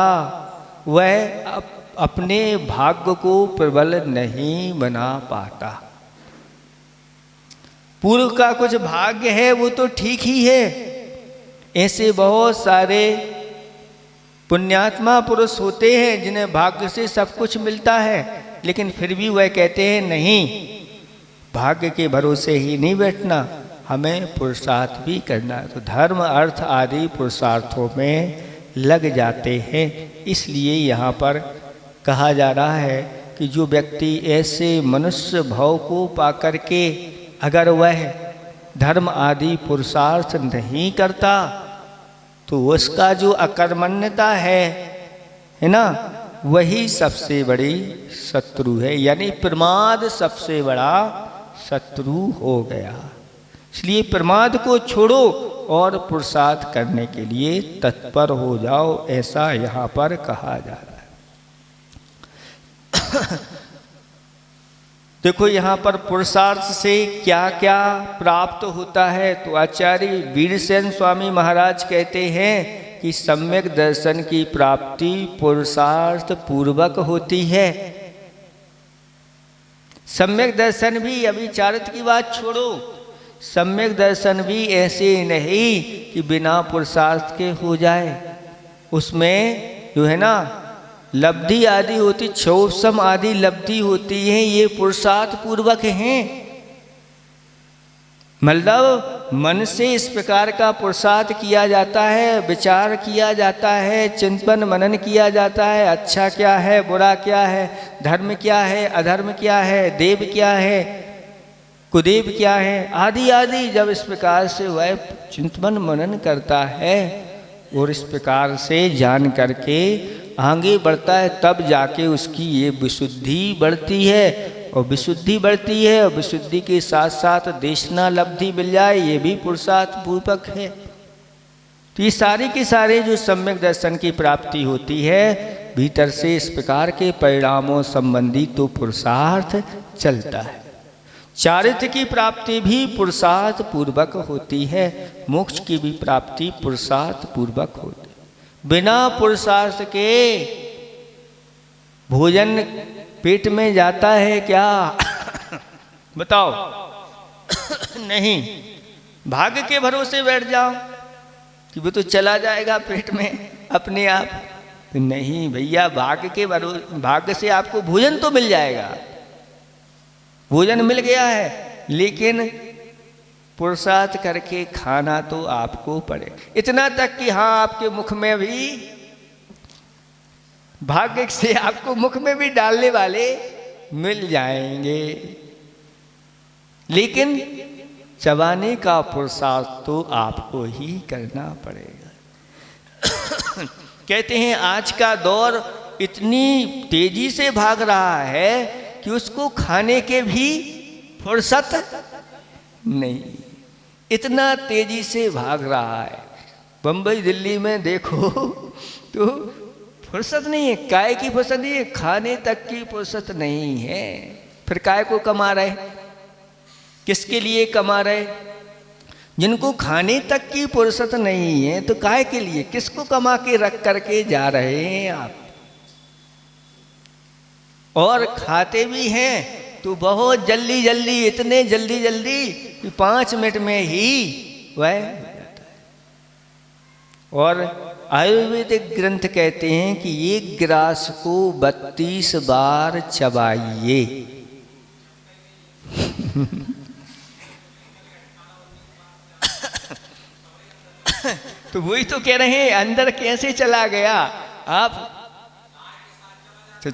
वह अपने भाग्य को प्रबल नहीं बना पाता। पूर्व का कुछ भाग्य है वो तो ठीक ही है। ऐसे बहुत सारे पुण्यात्मा पुरुष होते हैं जिन्हें भाग्य से सब कुछ मिलता है, लेकिन फिर भी वह कहते हैं नहीं, भाग्य के भरोसे ही नहीं बैठना, हमें पुरुषार्थ भी करना है। तो धर्म, अर्थ आदि पुरुषार्थों में लग जाते हैं। इसलिए यहाँ पर कहा जा रहा है कि जो व्यक्ति ऐसे मनुष्य भाव को पाकर के अगर वह धर्म आदि पुरुषार्थ नहीं करता तो उसका जो अकर्मण्यता है ना, वही सबसे बड़ी शत्रु है। यानी प्रमाद सबसे बड़ा शत्रु हो गया। इसलिए प्रमाद को छोड़ो और पुरुषार्थ करने के लिए तत्पर हो जाओ, ऐसा यहाँ पर कहा जा रहा है। देखो यहाँ पर पुरुषार्थ से क्या क्या प्राप्त होता है। तो आचार्य वीरसेन स्वामी महाराज कहते हैं कि सम्यक दर्शन की प्राप्ति पुरुषार्थ पूर्वक होती है। सम्यक दर्शन भी, अभी चारित्र की बात छोड़ो, सम्यक दर्शन भी ऐसे नहीं कि बिना पुरुषार्थ के हो जाए। उसमें जो है ना लब्धि आदि होती, क्षोभसम आदि लब्धि होती है, ये पुरुषार्थ पूर्वक हैं। मतलब मन से इस प्रकार का पुरुषार्थ किया जाता है, विचार किया जाता है, चिंतन मनन किया जाता है, अच्छा क्या है, बुरा क्या है, धर्म क्या है, अधर्म क्या है, देव क्या है, कुदेव क्या है, आदि आदि। जब इस प्रकार से वह चिंतन मनन करता है और इस प्रकार से जान करके आगे बढ़ता है, तब जाके उसकी ये विशुद्धि बढ़ती है। और विशुद्धि बढ़ती है और विशुद्धि के साथ साथ देशना लब्धि मिल जाए, ये भी पुरुषार्थ पूर्वक है। तो ये सारे के सारे जो सम्यक दर्शन की प्राप्ति होती है, भीतर से इस प्रकार के परिणामों संबंधी तो पुरुषार्थ चलता है। चारित्र की प्राप्ति भी पुरुषार्थ पूर्वक होती है, मोक्ष की भी प्राप्ति पुरुषार्थ पूर्वक होती है। बिना पुरुषार्थ के भोजन पेट में जाता है क्या? बताओ। नहीं। भाग्य के भरोसे बैठ जाओ कि वो तो चला जाएगा पेट में अपने आप, तो नहीं भैया, भाग्य के भरोसे, भाग्य से आपको भोजन तो मिल जाएगा, भोजन मिल गया है, लेकिन पुरुषार्थ करके खाना तो आपको पड़े। इतना तक कि हाँ, आपके मुख में भी, भाग्य से आपको मुख में भी डालने वाले मिल जाएंगे, लेकिन चबाने का पुरुषार्थ तो आपको ही करना पड़ेगा। कहते हैं आज का दौर इतनी तेजी से भाग रहा है कि उसको खाने के भी फुर्सत नहीं, इतना तेजी से भाग रहा है। बम्बई दिल्ली में देखो तो फुर्सत नहीं है, काय की फुर्सत नहीं है, खाने तक की फुर्सत नहीं है। फिर काय को कमा रहे, किसके लिए कमा रहे? जिनको खाने तक की फुर्सत नहीं है तो काय के लिए, किसको कमा के रख करके जा रहे हैं आप? और खाते भी हैं तो बहुत जल्दी जल्दी, इतने जल्दी जल्दी कि 5 मिनट में ही वह हो जाता है। और आयुर्वेदिक ग्रंथ कहते हैं कि एक ग्रास को 32 बार चबाइए। तो वही तो कह रहे हैं, अंदर कैसे चला गया आप, तो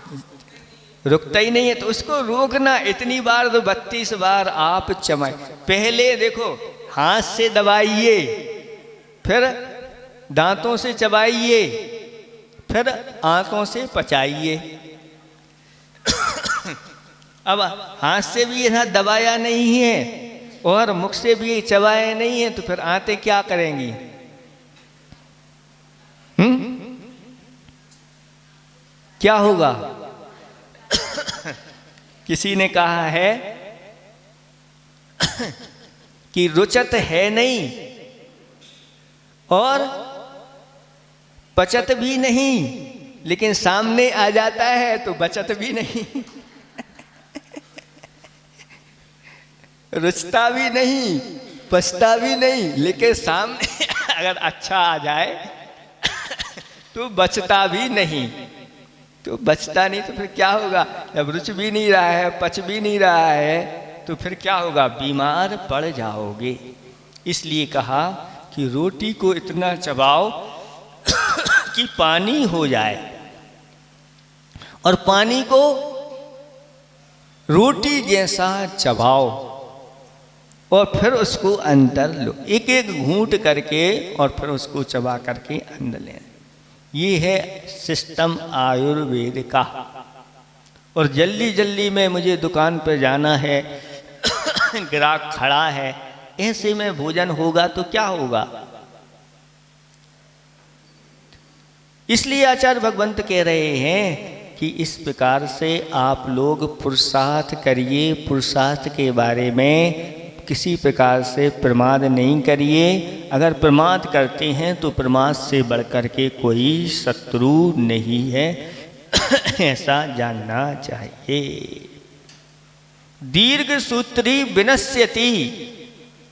रुकता ही नहीं है। तो उसको रोकना, इतनी बार तो 32 बार आप चबाएं। पहले देखो हाथ से दबाइए, फिर दांतों से चबाइए, फिर आंतों से पचाइए। अब हाथ से भी यह दबाया नहीं है और मुख से भी चबाया नहीं है, तो फिर आंतें क्या करेंगी? क्या होगा? किसी ने कहा है कि रुचत है नहीं और पचत भी नहीं, लेकिन सामने आ जाता है तो बचत भी नहीं। रुचता भी नहीं, पचता भी नहीं, लेकिन सामने अगर अच्छा आ जाए तो बचता भी नहीं। तो बचता नहीं तो फिर क्या होगा? जब रुच भी नहीं रहा है, पच भी नहीं रहा है, तो फिर क्या होगा? बीमार पड़ जाओगे। इसलिए कहा कि रोटी को इतना चबाओ कि पानी हो जाए, और पानी को रोटी जैसा चबाओ, और फिर उसको अंदर लो, एक एक घूंट करके, और फिर उसको चबा करके अंदर लें। ये है सिस्टम आयुर्वेद का। और जल्दी जल्दी में मुझे दुकान पर जाना है, ग्राहक खड़ा है, ऐसे में भोजन होगा तो क्या होगा? इसलिए आचार्य भगवंत कह रहे हैं कि इस प्रकार से आप लोग पुरुषार्थ करिए, पुरुषार्थ के बारे में किसी प्रकार से प्रमाद नहीं करिए। अगर प्रमाद करते हैं तो प्रमाद से बढ़कर के कोई शत्रु नहीं है, ऐसा जानना चाहिए। दीर्घ सूत्री विनश्यति,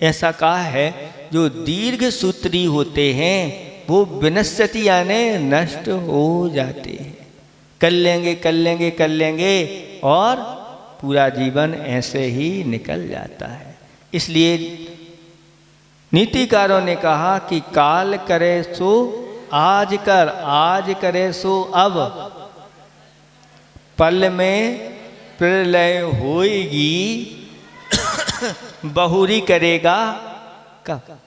ऐसा कहा है, जो दीर्घ सूत्री होते हैं वो विनश्यति यानी नष्ट हो जाते हैं। कर लेंगे कर लेंगे कर लेंगे और पूरा जीवन ऐसे ही निकल जाता है। इसलिए नीतिकारों ने कहा कि काल करे सो आज कर, आज करे सो अब, पल में प्रलय होएगी, बहुरी करेगा कब।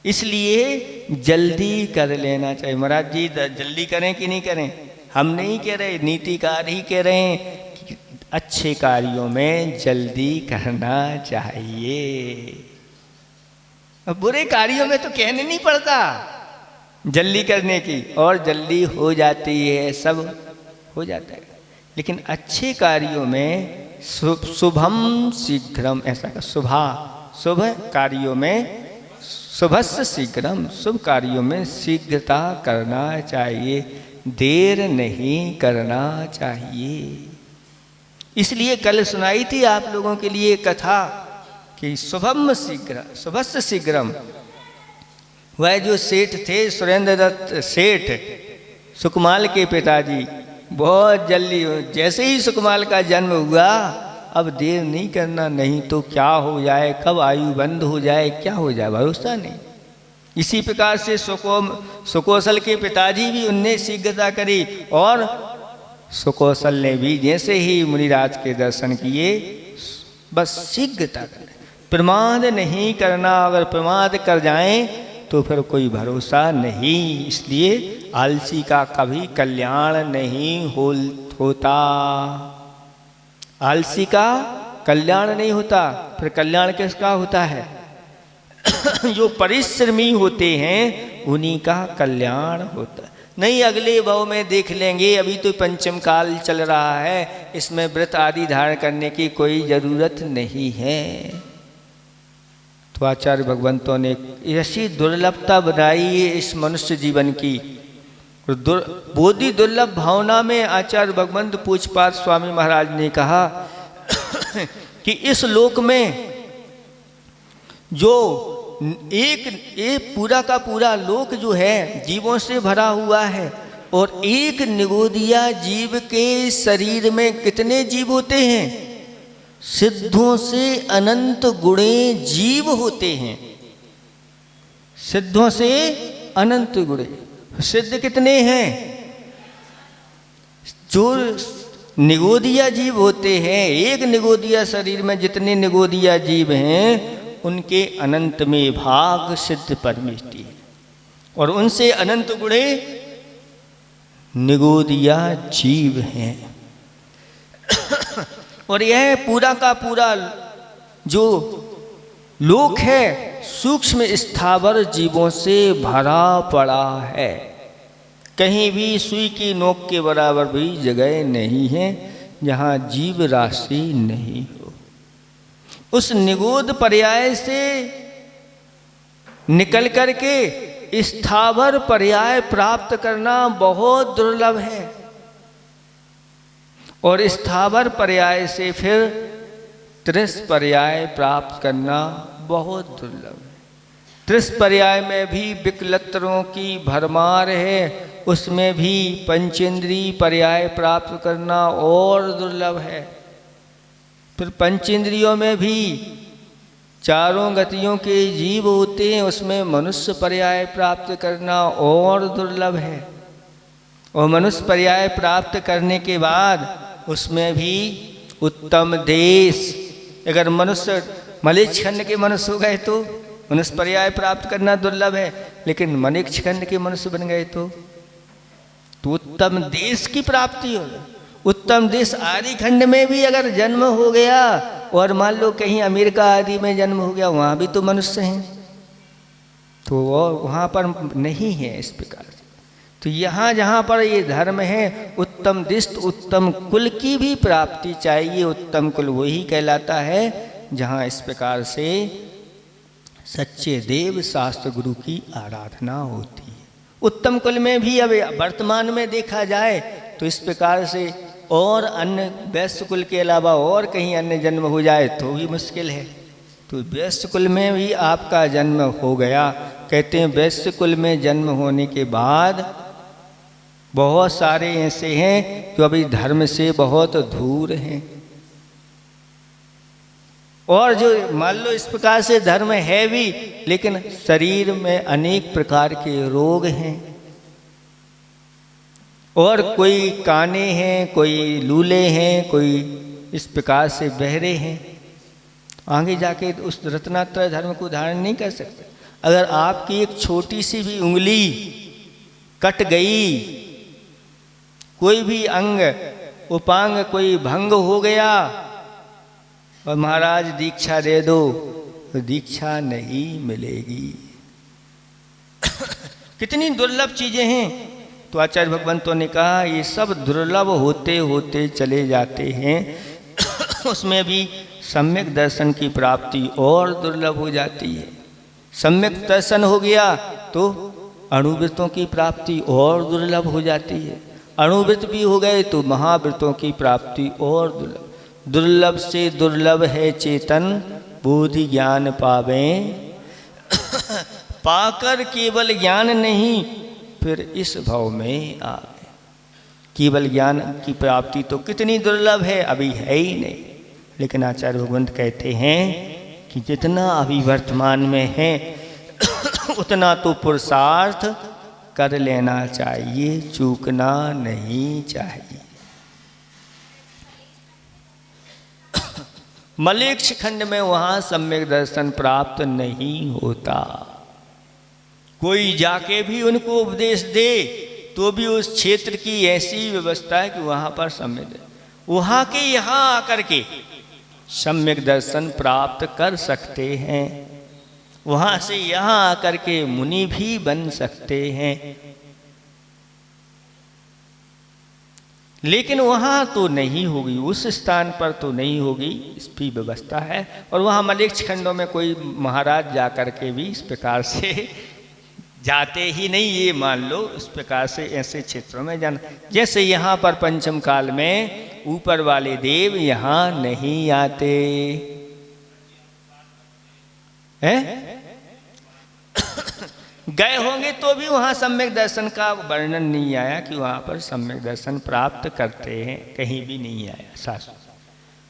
इसलिए जल्दी कर लेना चाहिए। महाराज जी जल्दी करें कि नहीं करें? हम नहीं कह रहे, नीतिकार ही कह रहे हैं कि अच्छे कार्यों में जल्दी करना चाहिए। अब बुरे कार्यों में तो कहने नहीं पड़ता जल्दी करने की, और जल्दी हो जाती है, सब हो जाता है। लेकिन अच्छे कार्यों में शुभम शीघ्रम, ऐसा का शुभ कार्यों में शुभस्य शीघ्रम, शुभ कार्यों में शीघ्रता करना चाहिए, देर नहीं करना चाहिए। इसलिए कल सुनाई थी आप लोगों के लिए कथा कि शुभम शीघ्र, शुभस्य शीघ्रम। वह जो सेठ थे, सुरेंद्र दत्त सेठ, सुकमाल के पिताजी, बहुत जल्दी, जैसे ही सुकमाल का जन्म हुआ, अब देर नहीं करना, नहीं तो क्या हो जाए, कब आयु बंद हो जाए, क्या हो जाए, भरोसा नहीं। इसी प्रकार से सुकौशल के पिताजी भी उनने शीघ्रता करी, और सुकौशल ने भी जैसे ही मुनिराज के दर्शन किए, बस शीघ्रता कर। प्रमाद नहीं करना, अगर प्रमाद कर जाएं तो फिर कोई भरोसा नहीं। इसलिए आलसी का कभी कल्याण नहीं होता। आलसी का कल्याण नहीं होता। फिर कल्याण किसका होता है? जो परिश्रमी होते हैं उन्हीं का कल्याण होता है। नहीं, अगले भाव में देख लेंगे, अभी तो पंचम काल चल रहा है, इसमें व्रत आदि धारण करने की कोई जरूरत नहीं है। तो आचार्य भगवंतों ने ऐसी दुर्लभता बनाई है इस मनुष्य जीवन की। बोधि दुर्लभ भावना में आचार्य भगवंत पूज्यपाद स्वामी महाराज ने कहा कि इस लोक में जो एक पूरा का पूरा लोक जो है जीवों से भरा हुआ है, और एक निगोदिया जीव के शरीर में कितने जीव होते हैं? सिद्धों से अनंत गुणे जीव होते हैं। सिद्धों से अनंत गुणे। सिद्ध कितने हैं? जो निगोदिया जीव होते हैं, एक निगोदिया शरीर में जितने निगोदिया जीव हैं उनके अनंत में भाग सिद्ध परमेष्टि है, और उनसे अनंत गुणे निगोदिया जीव हैं। और यह पूरा का पूरा जो लोक है सूक्ष्म स्थावर जीवों से भरा पड़ा है। कहीं भी सुई की नोक के बराबर भी जगह नहीं है जहाँ जीव राशि नहीं हो। उस निगोद पर्याय से निकल करके स्थावर पर्याय प्राप्त करना बहुत दुर्लभ है, और स्थावर पर्याय से फिर त्रिस पर्याय प्राप्त करना बहुत दुर्लभ है। त्रिस पर्याय में भी विकलत्रों की भरमार है, उसमें भी पंचेंद्रीय पर्याय प्राप्त करना और दुर्लभ है। फिर पंचेंद्रियों में भी चारों गतियों के जीव होते हैं, उसमें मनुष्य पर्याय प्राप्त करना और दुर्लभ है। और मनुष्य पर्याय प्राप्त करने के बाद उसमें भी उत्तम देश, अगर मनुष्य मलेच्छ खंड के मनुष्य हो गए तो मनुष्य पर्याय प्राप्त करना दुर्लभ है, लेकिन मलेच्छ खंड के मनुष्य बन गए तो उत्तम देश की प्राप्ति हो। उत्तम देश आदि खंड में भी अगर जन्म हो गया, और मान लो कहीं अमेरिका आदि में जन्म हो गया, वहाँ भी तो मनुष्य हैं, तो वहाँ पर नहीं है इस प्रकार से। तो यहाँ जहाँ पर ये धर्म है, उत्तम दिष्ट उत्तम कुल की भी प्राप्ति चाहिए। उत्तम कुल वही कहलाता है जहाँ इस प्रकार से सच्चे देव शास्त्र गुरु की आराधना होती है। उत्तम कुल में भी अब वर्तमान में देखा जाए तो इस प्रकार से और अन्य वैश्य कुल के अलावा और कहीं अन्य जन्म हो जाए तो भी मुश्किल है। तो वैश्य कुल में भी आपका जन्म हो गया। कहते हैं वैश्य कुल में जन्म होने के बाद बहुत सारे ऐसे हैं जो अभी धर्म से बहुत दूर हैं, और जो मान लो इस प्रकार से धर्म है भी, लेकिन शरीर में अनेक प्रकार के रोग हैं, और कोई काने हैं, कोई लूले हैं, कोई इस प्रकार से बहरे हैं। आगे जाके उस रत्नात्रय धर्म को धारण नहीं कर सकते। अगर आपकी एक छोटी सी भी उंगली कट गई, कोई भी अंग उपांग कोई भंग हो गया, और महाराज दीक्षा दे दो, तो दीक्षा नहीं मिलेगी। कितनी दुर्लभ चीजें हैं। तो आचार्य भगवंतों ने कहा ये सब दुर्लभ होते होते चले जाते हैं। उसमें भी सम्यक दर्शन की प्राप्ति और दुर्लभ हो जाती है। सम्यक दर्शन हो गया तो अणुवृत्तों की प्राप्ति और दुर्लभ हो जाती है। अणुवृत्त भी हो गए तो महावृत्तों की प्राप्ति और दुर्लभ। दुर्लभ से दुर्लभ है चेतन, बोधि ज्ञान पावे। पाकर केवल ज्ञान नहीं, फिर इस भाव में आवे। केवल ज्ञान की प्राप्ति तो कितनी दुर्लभ है, अभी है ही नहीं। लेकिन आचार्य भगवंत कहते हैं कि जितना अभी वर्तमान में है उतना तो पुरुषार्थ कर लेना चाहिए, चूकना नहीं चाहिए। मलेच्छ खंड में वहाँ सम्यक दर्शन प्राप्त नहीं होता। कोई जाके भी उनको उपदेश दे तो भी उस क्षेत्र की ऐसी व्यवस्था है कि वहाँ पर सम्यक, वहाँ के यहाँ आकर के सम्यक दर्शन प्राप्त कर सकते हैं, वहाँ से यहाँ आकर के मुनि भी बन सकते हैं, लेकिन वहाँ तो नहीं होगी, उस स्थान पर तो नहीं होगी, इसकी व्यवस्था है। और वहाँ मलेच्छ खंडों में कोई महाराज जा कर के भी इस प्रकार से जाते ही नहीं, ये मान लो इस प्रकार से ऐसे क्षेत्रों में जाना। जैसे यहाँ पर पंचम काल में ऊपर वाले देव यहाँ नहीं आते हैं, गए होंगे तो भी वहाँ सम्यक दर्शन का वर्णन नहीं आया कि वहाँ पर सम्यक दर्शन प्राप्त करते हैं, कहीं भी नहीं आया शास्त्र।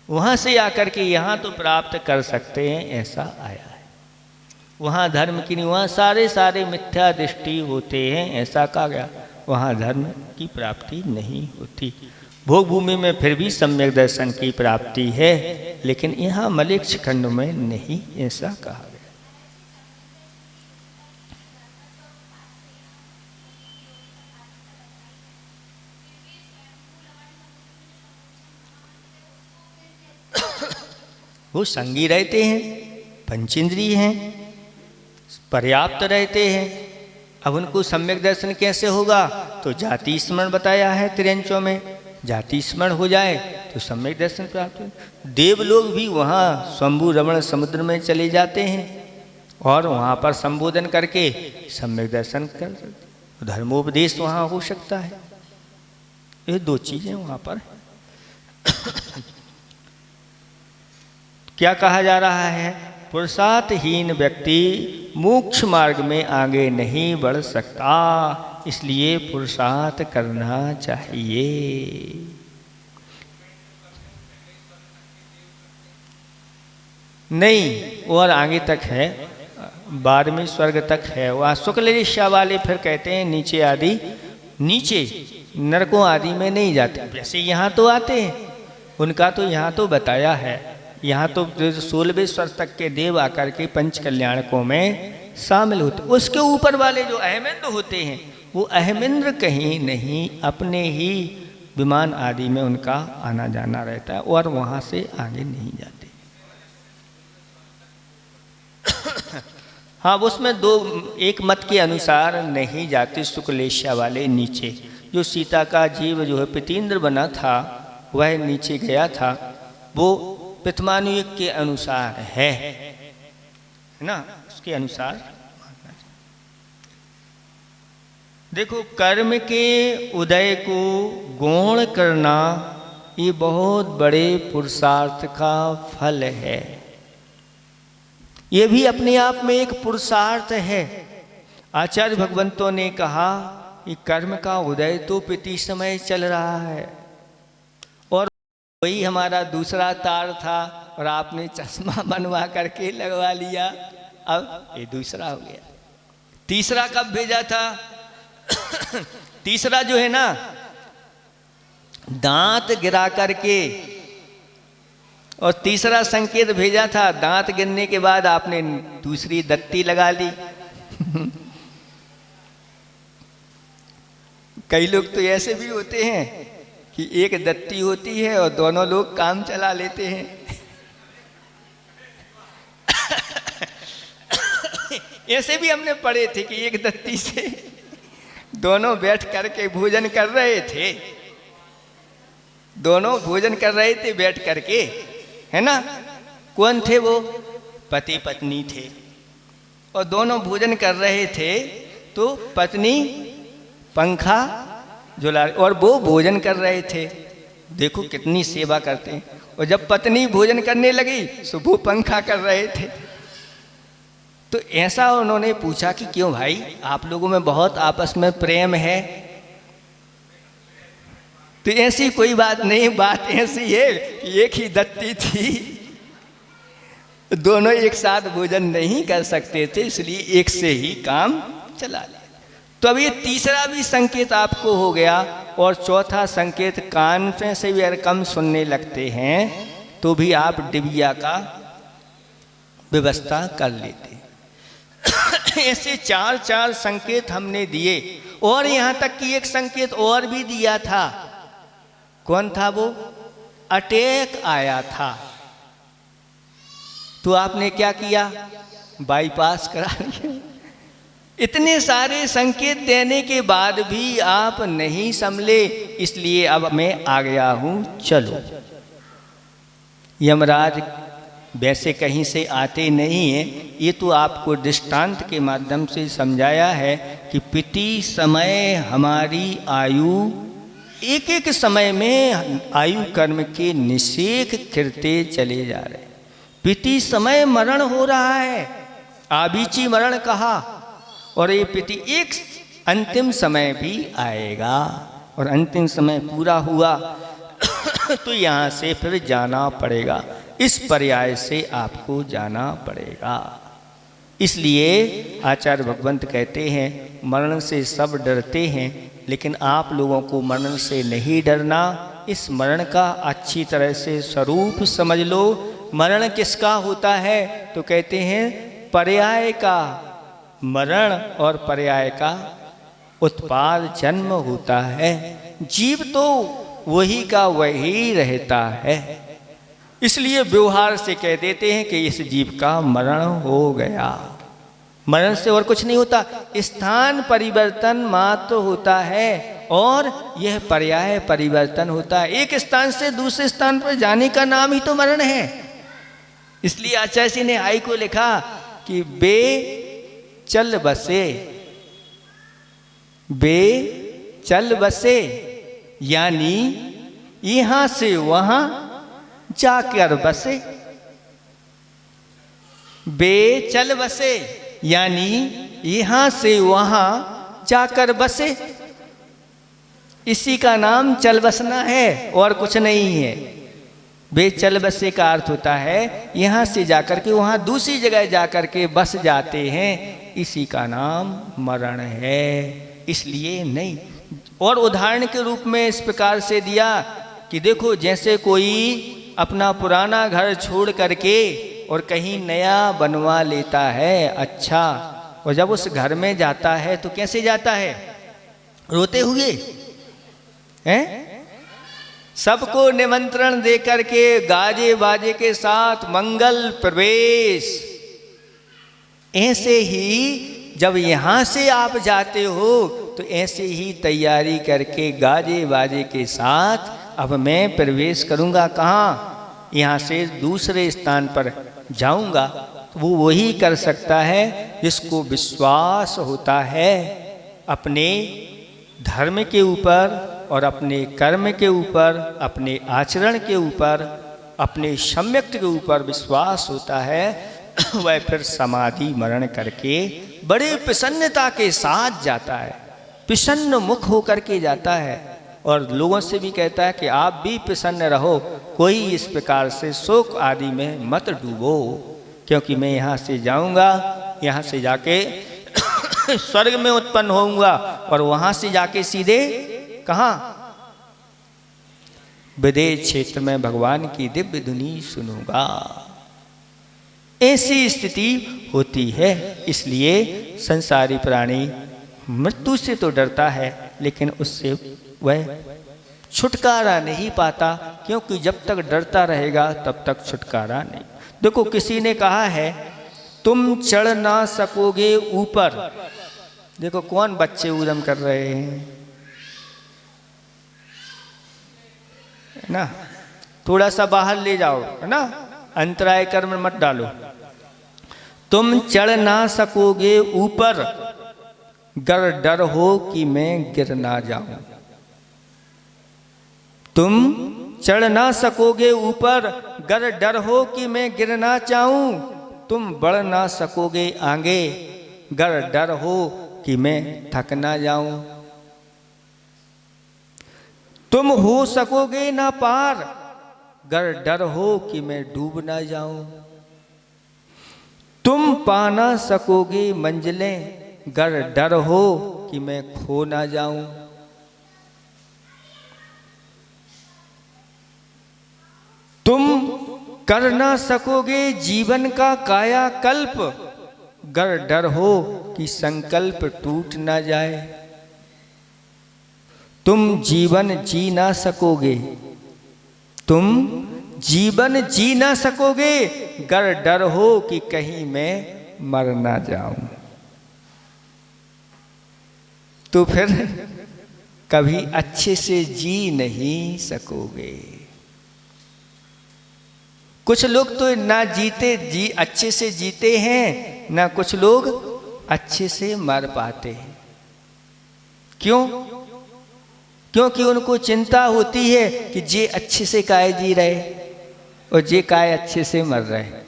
वहाँ से आकर के यहाँ तो प्राप्त कर सकते हैं, ऐसा आया है। वहाँ धर्म की नहीं, वहाँ सारे मिथ्या दृष्टि होते हैं, ऐसा कहा गया। वहाँ धर्म की प्राप्ति नहीं होती। भोग भूमि में फिर भी सम्यक दर्शन की प्राप्ति है, लेकिन यहाँ मलेच्छ खंड में नहीं, ऐसा कहा गया। वो संगी रहते हैं, पंचेंद्रिय हैं, पर्याप्त रहते हैं। अब उनको सम्यक दर्शन कैसे होगा? तो जाति स्मरण बताया है तिरंचों में, जाति स्मरण हो जाए तो सम्यक दर्शन प्राप्त हो। देवलोग भी वहाँ शंभु रमण समुद्र में चले जाते हैं और वहाँ पर संबोधन करके सम्यक दर्शन कर सकते, धर्मोपदेश वहाँ हो सकता है। ये दो चीज़ें वहाँ पर क्या कहा जा रहा है? पुरुषार्थहीन व्यक्ति मोक्ष मार्ग में आगे नहीं बढ़ सकता, इसलिए पुरुषार्थ करना चाहिए। नहीं, और आगे तक है, 12वें स्वर्ग तक है। वह शुक्ल ऋषा वाले फिर कहते हैं नीचे आदि, नीचे नरकों आदि में नहीं जाते। वैसे यहाँ तो आते हैं, उनका तो यहाँ तो बताया है। यहाँ तो 16वें स्वर तक के देव आकर के पंच कल्याणकों में शामिल होते। उसके ऊपर वाले जो अहमेंद्र होते हैं, वो अहमेंद्र कहीं नहीं, अपने ही विमान आदि में उनका आना जाना रहता है और वहाँ से आगे नहीं जाते। हाँ, उसमें दो, एक मत के अनुसार नहीं जाते शुक्लेश्या वाले नीचे। जो सीता का जीव जो है पितीन्द्र बना था, वह नीचे गया था, वो पितमानुयुग के अनुसार है ना, उसके अनुसार। देखो, कर्म के उदय को गौण करना ये बहुत बड़े पुरुषार्थ का फल है। ये भी अपने आप में एक पुरुषार्थ है। आचार्य भगवंतों ने कहा कि कर्म का उदय तो पिति समय चल रहा है और वही हमारा दूसरा तार था और आपने चश्मा बनवा करके लगवा लिया, अब ये दूसरा हो गया। तीसरा कब भेजा था? तीसरा जो है ना, दांत गिरा करके, और तीसरा संकेत भेजा था, दांत गिरने के बाद आपने दूसरी दत्ती लगा ली। कई लोग तो ऐसे भी होते हैं कि एक दत्ती होती है और दोनों लोग काम चला लेते हैं। ऐसे भी हमने पढ़े थे कि एक दत्ती से दोनों बैठ करके भोजन कर रहे थे, दोनों भोजन कर रहे थे बैठ करके, है ना। कौन थे वो? पति पत्नी थे और दोनों भोजन कर रहे थे, तो पत्नी पंखा झुला और वो भोजन कर रहे थे। देखो कितनी सेवा करते हैं। और जब पत्नी भोजन करने लगी तो वो पंखा कर रहे थे। तो ऐसा उन्होंने पूछा कि क्यों भाई, आप लोगों में बहुत आपस में प्रेम है? तो ऐसी कोई बात नहीं, बात ऐसी है कि एक ही दत्ती थी, दोनों एक साथ भोजन नहीं कर सकते थे, इसलिए एक से ही काम चला लिया। तो अब ये तीसरा भी संकेत आपको हो गया। और चौथा संकेत, कान से भी अगर कम सुनने लगते हैं तो भी आप डिबिया का व्यवस्था कर लेते। ऐसे चार चार संकेत हमने दिए, और यहां तक कि एक संकेत और भी दिया था। कौन था वो? अटैक आया था, तो आपने क्या किया? बाईपास करा लिया। इतने सारे संकेत देने के बाद भी आप नहीं संभले, इसलिए अब मैं आ गया हूं, चलो। यमराज वैसे कहीं से आते नहीं हैं, ये तो आपको दृष्टांत के माध्यम से समझाया है कि प्रति समय हमारी आयु, एक एक समय में आयु कर्म के निषेध करते चले जा रहे। प्रति समय मरण हो रहा है, आबीची मरण कहा, और ये प्रति एक अंतिम समय भी आएगा, और अंतिम समय पूरा हुआ तो यहाँ से फिर जाना पड़ेगा। इस पर्याय से आपको जाना पड़ेगा। इसलिए आचार्य भगवंत कहते हैं मरण से सब डरते हैं, लेकिन आप लोगों को मरण से नहीं डरना। इस मरण का अच्छी तरह से स्वरूप समझ लो। मरण किसका होता है? तो कहते हैं पर्याय का मरण और पर्याय का उत्पाद जन्म होता है। जीव तो वही का वही रहता है, इसलिए व्यवहार से कह देते हैं कि इस जीव का मरण हो गया। मरण से और कुछ नहीं होता, स्थान परिवर्तन मात्र होता है, और यह पर्याय परिवर्तन होता है। एक स्थान से दूसरे स्थान पर जाने का नाम ही तो मरण है। इसलिए आचार्य जी ने आई को लिखा कि बे चल बसे, बे चल बसे, यानी यहां से वहां जाकर बसे। बे चल बसे यानी यहां से वहां जाकर बसे। इसी का नाम चल बसना है और कुछ नहीं है। बे चल बसे का अर्थ होता है यहां से जाकर के वहां दूसरी जगह जाकर के बस जाते हैं, इसी का नाम मरण है। इसलिए नहीं। और उदाहरण के रूप में इस प्रकार से दिया कि देखो जैसे कोई अपना पुराना घर छोड़ करके और कहीं नया बनवा लेता है, अच्छा, और जब उस घर में जाता है तो कैसे जाता है? रोते हुए हैं? सबको निमंत्रण दे करके गाजे बाजे के साथ मंगल प्रवेश। ऐसे ही जब यहां से आप जाते हो तो ऐसे ही तैयारी करके गाजे बाजे के साथ अब मैं प्रवेश करूंगा। कहाँ? यहाँ से दूसरे स्थान पर जाऊंगा। वो वही कर सकता है जिसको विश्वास होता है अपने धर्म के ऊपर और अपने कर्म के ऊपर, अपने आचरण के ऊपर, अपने सम्यक के ऊपर विश्वास होता है। वह फिर समाधि मरण करके बड़े प्रसन्नता के साथ जाता है, प्रसन्न मुख होकर के जाता है, और लोगों से भी कहता है कि आप भी प्रसन्न रहो, कोई इस प्रकार से शोक आदि में मत डूबो, क्योंकि मैं यहाँ से जाऊँगा, यहाँ से जाके स्वर्ग में उत्पन्न होऊंगा और वहाँ से जाके सीधे कहाँ? विदेह क्षेत्र में भगवान की दिव्य धुनी सुनूंगा। ऐसी स्थिति होती है। इसलिए संसारी प्राणी मृत्यु से तो डरता है, लेकिन उससे वह छुटकारा नहीं पाता, क्योंकि जब तक डरता रहेगा तब तक छुटकारा नहीं। देखो किसी ने कहा है तुम चढ़ ना सकोगे ऊपर। देखो कौन बच्चे उद्यम कर रहे हैं ना, थोड़ा सा बाहर ले जाओ, है ना, अंतराय कर्म मत डालो। तुम चढ़ ना सकोगे ऊपर गर डर हो कि मैं गिर ना जाऊं। तुम चढ़ ना सकोगे ऊपर गर डर हो कि मैं गिर ना चाहूं। तुम बढ़ ना सकोगे आगे गर डर हो कि मैं थक ना जाऊं। तुम हो सकोगे ना पार गर डर हो कि मैं डूब ना जाऊं। तुम पा ना सकोगे मंजिलें गर डर हो कि मैं खो ना जाऊं। तुम कर ना सकोगे जीवन का कायाकल्प, गर डर हो कि संकल्प टूट ना जाए। तुम जीवन जी ना सकोगे, तुम जीवन जी ना सकोगे, गर डर हो कि कहीं मैं मर ना जाऊं। तो फिर कभी अच्छे से जी नहीं सकोगे। कुछ लोग तो ना जी अच्छे से जीते हैं, ना कुछ लोग अच्छे से मर पाते हैं। क्यों? क्योंकि उनको चिंता होती है कि जे अच्छे से काय जी रहे और जे काय अच्छे से मर रहे।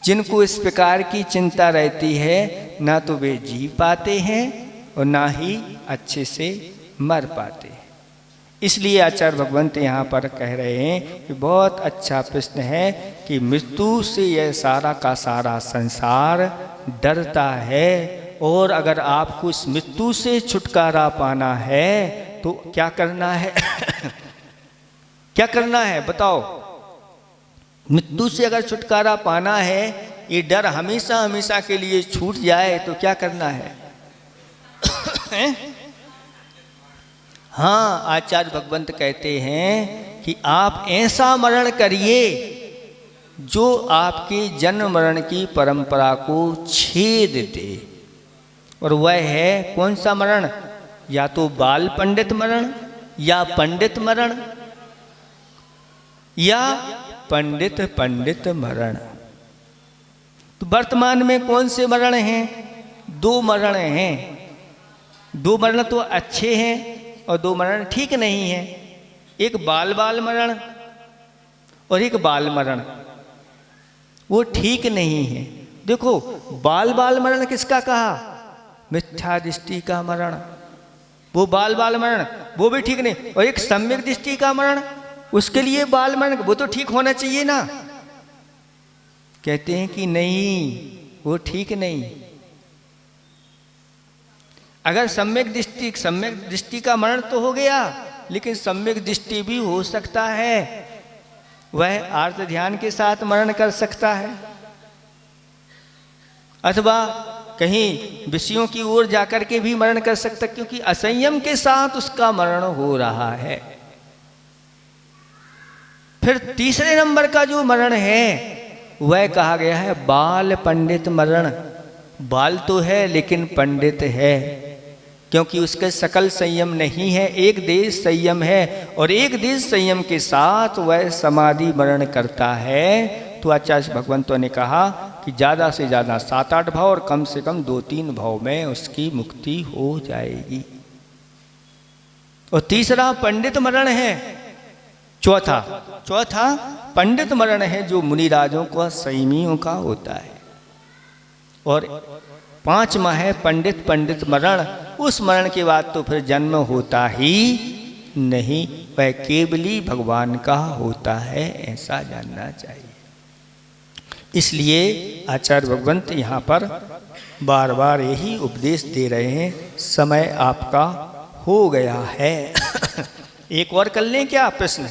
जिनको इस प्रकार की चिंता रहती है, ना तो वे जी पाते हैं और ना ही अच्छे से मर पाते हैं। इसलिए आचार्य भगवंत यहाँ पर कह रहे हैं कि बहुत अच्छा प्रश्न है कि मृत्यु से यह सारा का सारा संसार डरता है, और अगर आपको इस मृत्यु से छुटकारा पाना है तो क्या करना है? क्या करना है बताओ? मृत्यु से अगर छुटकारा पाना है, ये डर हमेशा हमेशा के लिए छूट जाए तो क्या करना है? हाँ, आचार्य भगवंत कहते हैं कि आप ऐसा मरण करिए जो आपके जन्म मरण की परंपरा को छेद दे। और वह है कौन सा मरण? या तो बाल पंडित मरण, या पंडित मरण, या पंडित मरण। तो वर्तमान में कौन से मरण हैं? दो मरण हैं। दो मरण तो अच्छे हैं और दो मरण ठीक नहीं है। एक बाल मरण और एक बाल मरण, वो ठीक नहीं है। देखो, बाल मरण किसका कहा? मिथ्या दृष्टि का मरण, वो बाल मरण वो भी ठीक नहीं। और एक सम्यक दृष्टि का मरण, उसके लिए बाल मरण वो तो ठीक होना चाहिए ना। कहते हैं कि नहीं, वो ठीक नहीं। अगर सम्यक दृष्टि का मरण तो हो गया, लेकिन सम्यक दृष्टि भी हो सकता है, वह आर्त ध्यान के साथ मरण कर सकता है, अथवा कहीं विषयों की ओर जाकर के भी मरण कर सकता, क्योंकि असंयम के साथ उसका मरण हो रहा है। फिर तीसरे नंबर का जो मरण है वह कहा गया है बाल पंडित मरण। बाल तो है लेकिन पंडित है, क्योंकि उसके सकल संयम नहीं है, एक देश संयम है, और एक देश संयम के साथ वह समाधि मरण करता है। तो आचार्य भगवंतों ने कहा कि ज़्यादा से ज़्यादा 7-8 भाव और कम से कम 2-3 भाव में उसकी मुक्ति हो जाएगी। और तीसरा पंडित मरण है। चौथा पंडित मरण है, जो मुनिराजों का संयमियों का होता है। और 5वां है पंडित मरण। उस मरण के बाद तो फिर जन्म होता ही नहीं, वह केवली भगवान का होता है, ऐसा जानना चाहिए। इसलिए आचार्य भगवंत यहाँ पर बार बार यही उपदेश दे रहे हैं, समय आपका हो गया है। एक और कर लें क्या प्रश्न?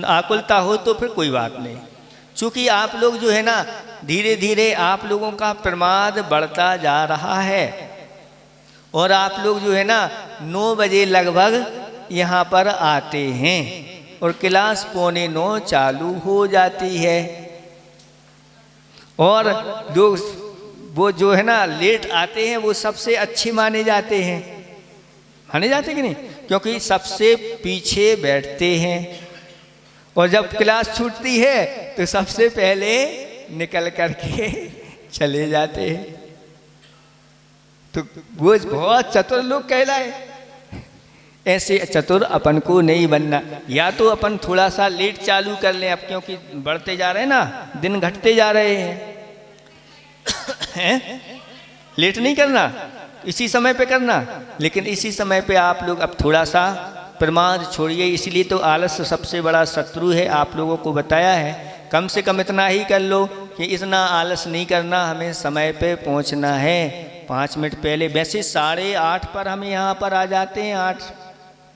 आकुलता हो तो फिर कोई बात नहीं, चूँकि आप लोग जो है ना, धीरे धीरे आप लोगों का प्रमाद बढ़ता जा रहा है, और आप लोग जो है ना 9 बजे लगभग यहाँ पर आते हैं, और क्लास 8:45 चालू हो जाती है। और वो जो है ना लेट आते हैं, वो सबसे अच्छे माने जाते हैं। माने जाते कि नहीं? क्योंकि सबसे पीछे बैठते हैं, और जब क्लास छूटती है तो सबसे पहले निकल करके चले जाते हैं। तो वो बहुत चतुर लोग कहलाए। ऐसे चतुर अपन को नहीं बनना। या तो अपन थोड़ा सा लेट चालू कर लें, अब क्योंकि बढ़ते जा रहे हैं ना, दिन घटते जा रहे हैं। लेट नहीं करना, इसी समय पे करना। लेकिन इसी समय पे आप लोग अब थोड़ा सा प्रमाद छोड़िए। इसलिए तो आलस सबसे बड़ा शत्रु है, आप लोगों को बताया है। कम से कम इतना ही कर लो कि इतना आलस नहीं करना, हमें समय पे पहुंचना है। 5 मिनट पहले, वैसे 8:30 पर हम यहाँ पर आ जाते हैं, 8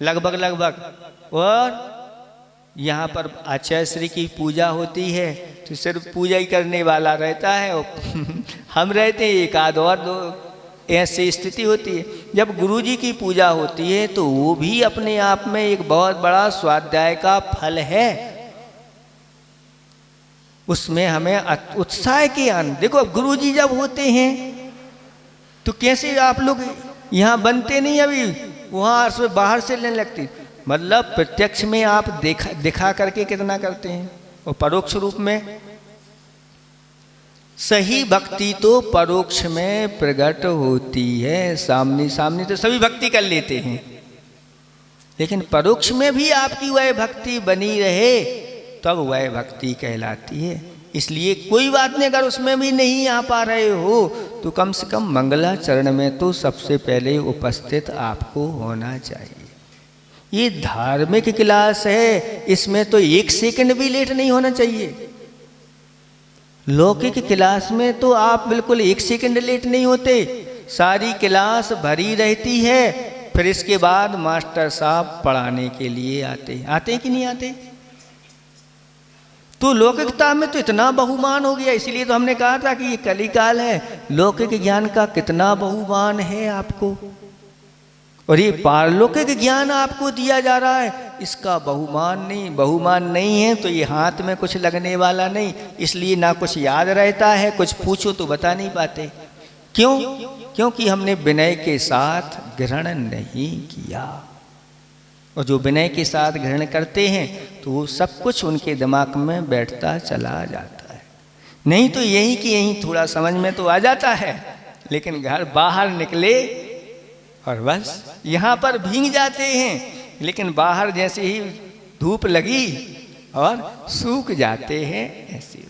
लगभग। और यहाँ पर आचार्य श्री की पूजा होती है तो सिर्फ पूजा ही करने वाला रहता है और हम रहते हैं एक आध और दो, ऐसी स्थिति होती है। जब गुरुजी की पूजा होती है तो वो भी अपने आप में एक बहुत बड़ा स्वाध्याय का फल है। उसमें हमें उत्साह के आनंद, देखो अब गुरुजी जब होते हैं तो कैसे आप लोग यहाँ बनते नहीं, अभी वहाँ से बाहर से लेने लगती, मतलब प्रत्यक्ष में आप दिखा करके कितना करते हैं और परोक्ष रूप में। सही भक्ति तो परोक्ष में प्रकट होती है, सामने सामने तो सभी भक्ति कर लेते हैं, लेकिन परोक्ष में भी आपकी वह भक्ति बनी रहे तब वह भक्ति कहलाती है। इसलिए कोई बात नहीं, अगर उसमें भी नहीं आ पा रहे हो तो कम से कम मंगलाचरण में तो सबसे पहले उपस्थित आपको होना चाहिए। ये धार्मिक क्लास है, इसमें तो एक सेकंड भी लेट नहीं होना चाहिए। लौकिक क्लास में तो आप बिल्कुल एक सेकंड लेट नहीं होते, सारी क्लास भरी रहती है, फिर इसके बाद मास्टर साहब पढ़ाने के लिए आते हैं कि नहीं आते। तो लौकिकता में तो इतना बहुमान हो गया, इसलिए तो हमने कहा था कि ये कलिकाल है, लौकिक ज्ञान का कितना बहुमान है आपको, और ये पारलौकिक ज्ञान आपको दिया जा रहा है, इसका बहुमान नहीं है तो ये हाथ में कुछ लगने वाला नहीं। इसलिए ना कुछ याद रहता है, कुछ पूछो तो बता नहीं पाते। क्यों? क्योंकि हमने विनय के साथ ग्रहण नहीं किया, और जो विनय के साथ ग्रहण करते हैं तो वो सब कुछ उनके दिमाग में बैठता चला जाता है। नहीं तो यही कि यही थोड़ा समझ में तो आ जाता है, लेकिन घर बाहर निकले और बस यहाँ पर भीग जाते हैं, लेकिन बाहर जैसे ही धूप लगी और सूख जाते हैं ऐसे।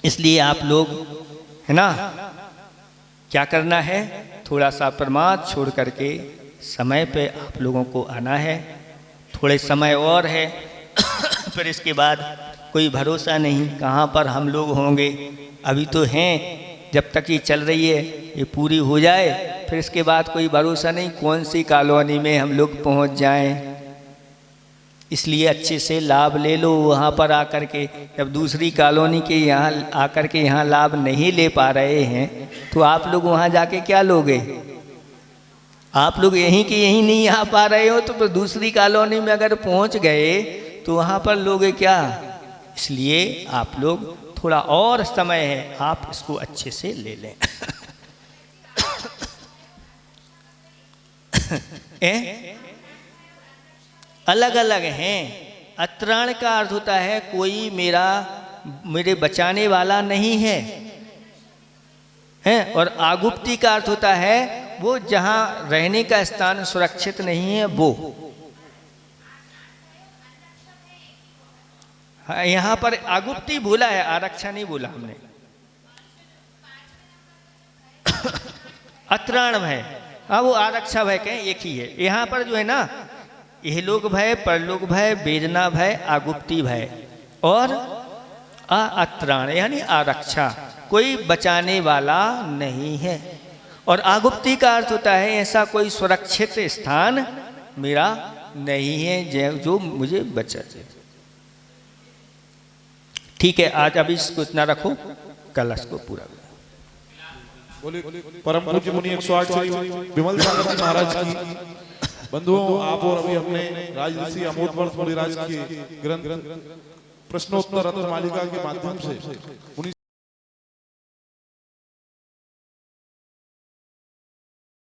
इसलिए आप लोग है ना, क्या करना है, थोड़ा सा प्रमाद छोड़ करके समय पे आप लोगों को आना है। थोड़े समय और है फिर इसके बाद कोई भरोसा नहीं कहाँ पर हम लोग होंगे। अभी तो हैं, जब तक ये चल रही है ये पूरी हो जाए, फिर इसके बाद कोई भरोसा नहीं कौन सी कॉलोनी में हम लोग पहुंच जाएं। इसलिए अच्छे से लाभ ले लो वहाँ पर आकर के। जब दूसरी कॉलोनी के यहाँ आकर के यहाँ लाभ नहीं ले पा रहे हैं तो आप लोग वहाँ जाके क्या लोगे। आप लोग यहीं के यहीं नहीं आ पा रहे हो तो दूसरी कॉलोनी में अगर पहुँच गए तो वहाँ पर लोगे क्या। इसलिए आप लोग थोड़ा और समय है, आप इसको अच्छे से ले लें। अलग अलग हैं। अत्राण का अर्थ होता है कोई मेरे बचाने वाला नहीं है, हैं? और आगुप्ती का अर्थ होता है वो जहां रहने का स्थान सुरक्षित नहीं है वो। यहां पर आगुप्ती बोला है, आरक्षा नहीं बोला हमने। अत्राण भय, हाँ वो आरक्षा भय कहें एक ही है। यहाँ पर जो है ना इहलोक भय, परलोक भय, वेदना भय, आगुप्ती भय और अत्राण यानी आरक्षा, कोई बचाने वाला नहीं है। और आगुप्ती का अर्थ होता है ऐसा कोई सुरक्षित स्थान मेरा नहीं है जो मुझे बचा दे। ठीक है, आज अभी इसको इतना रखो, कल इसको पूरा परम पूज्य मुनि 108 श्री विमल सागर जी महाराज की बंधुओं, आप और अभी हमने राजऋषि अमोदवर्ष मुनिराज की ग्रंथ प्रश्नोत्तर रत्न मालिका के माध्यम से मुनि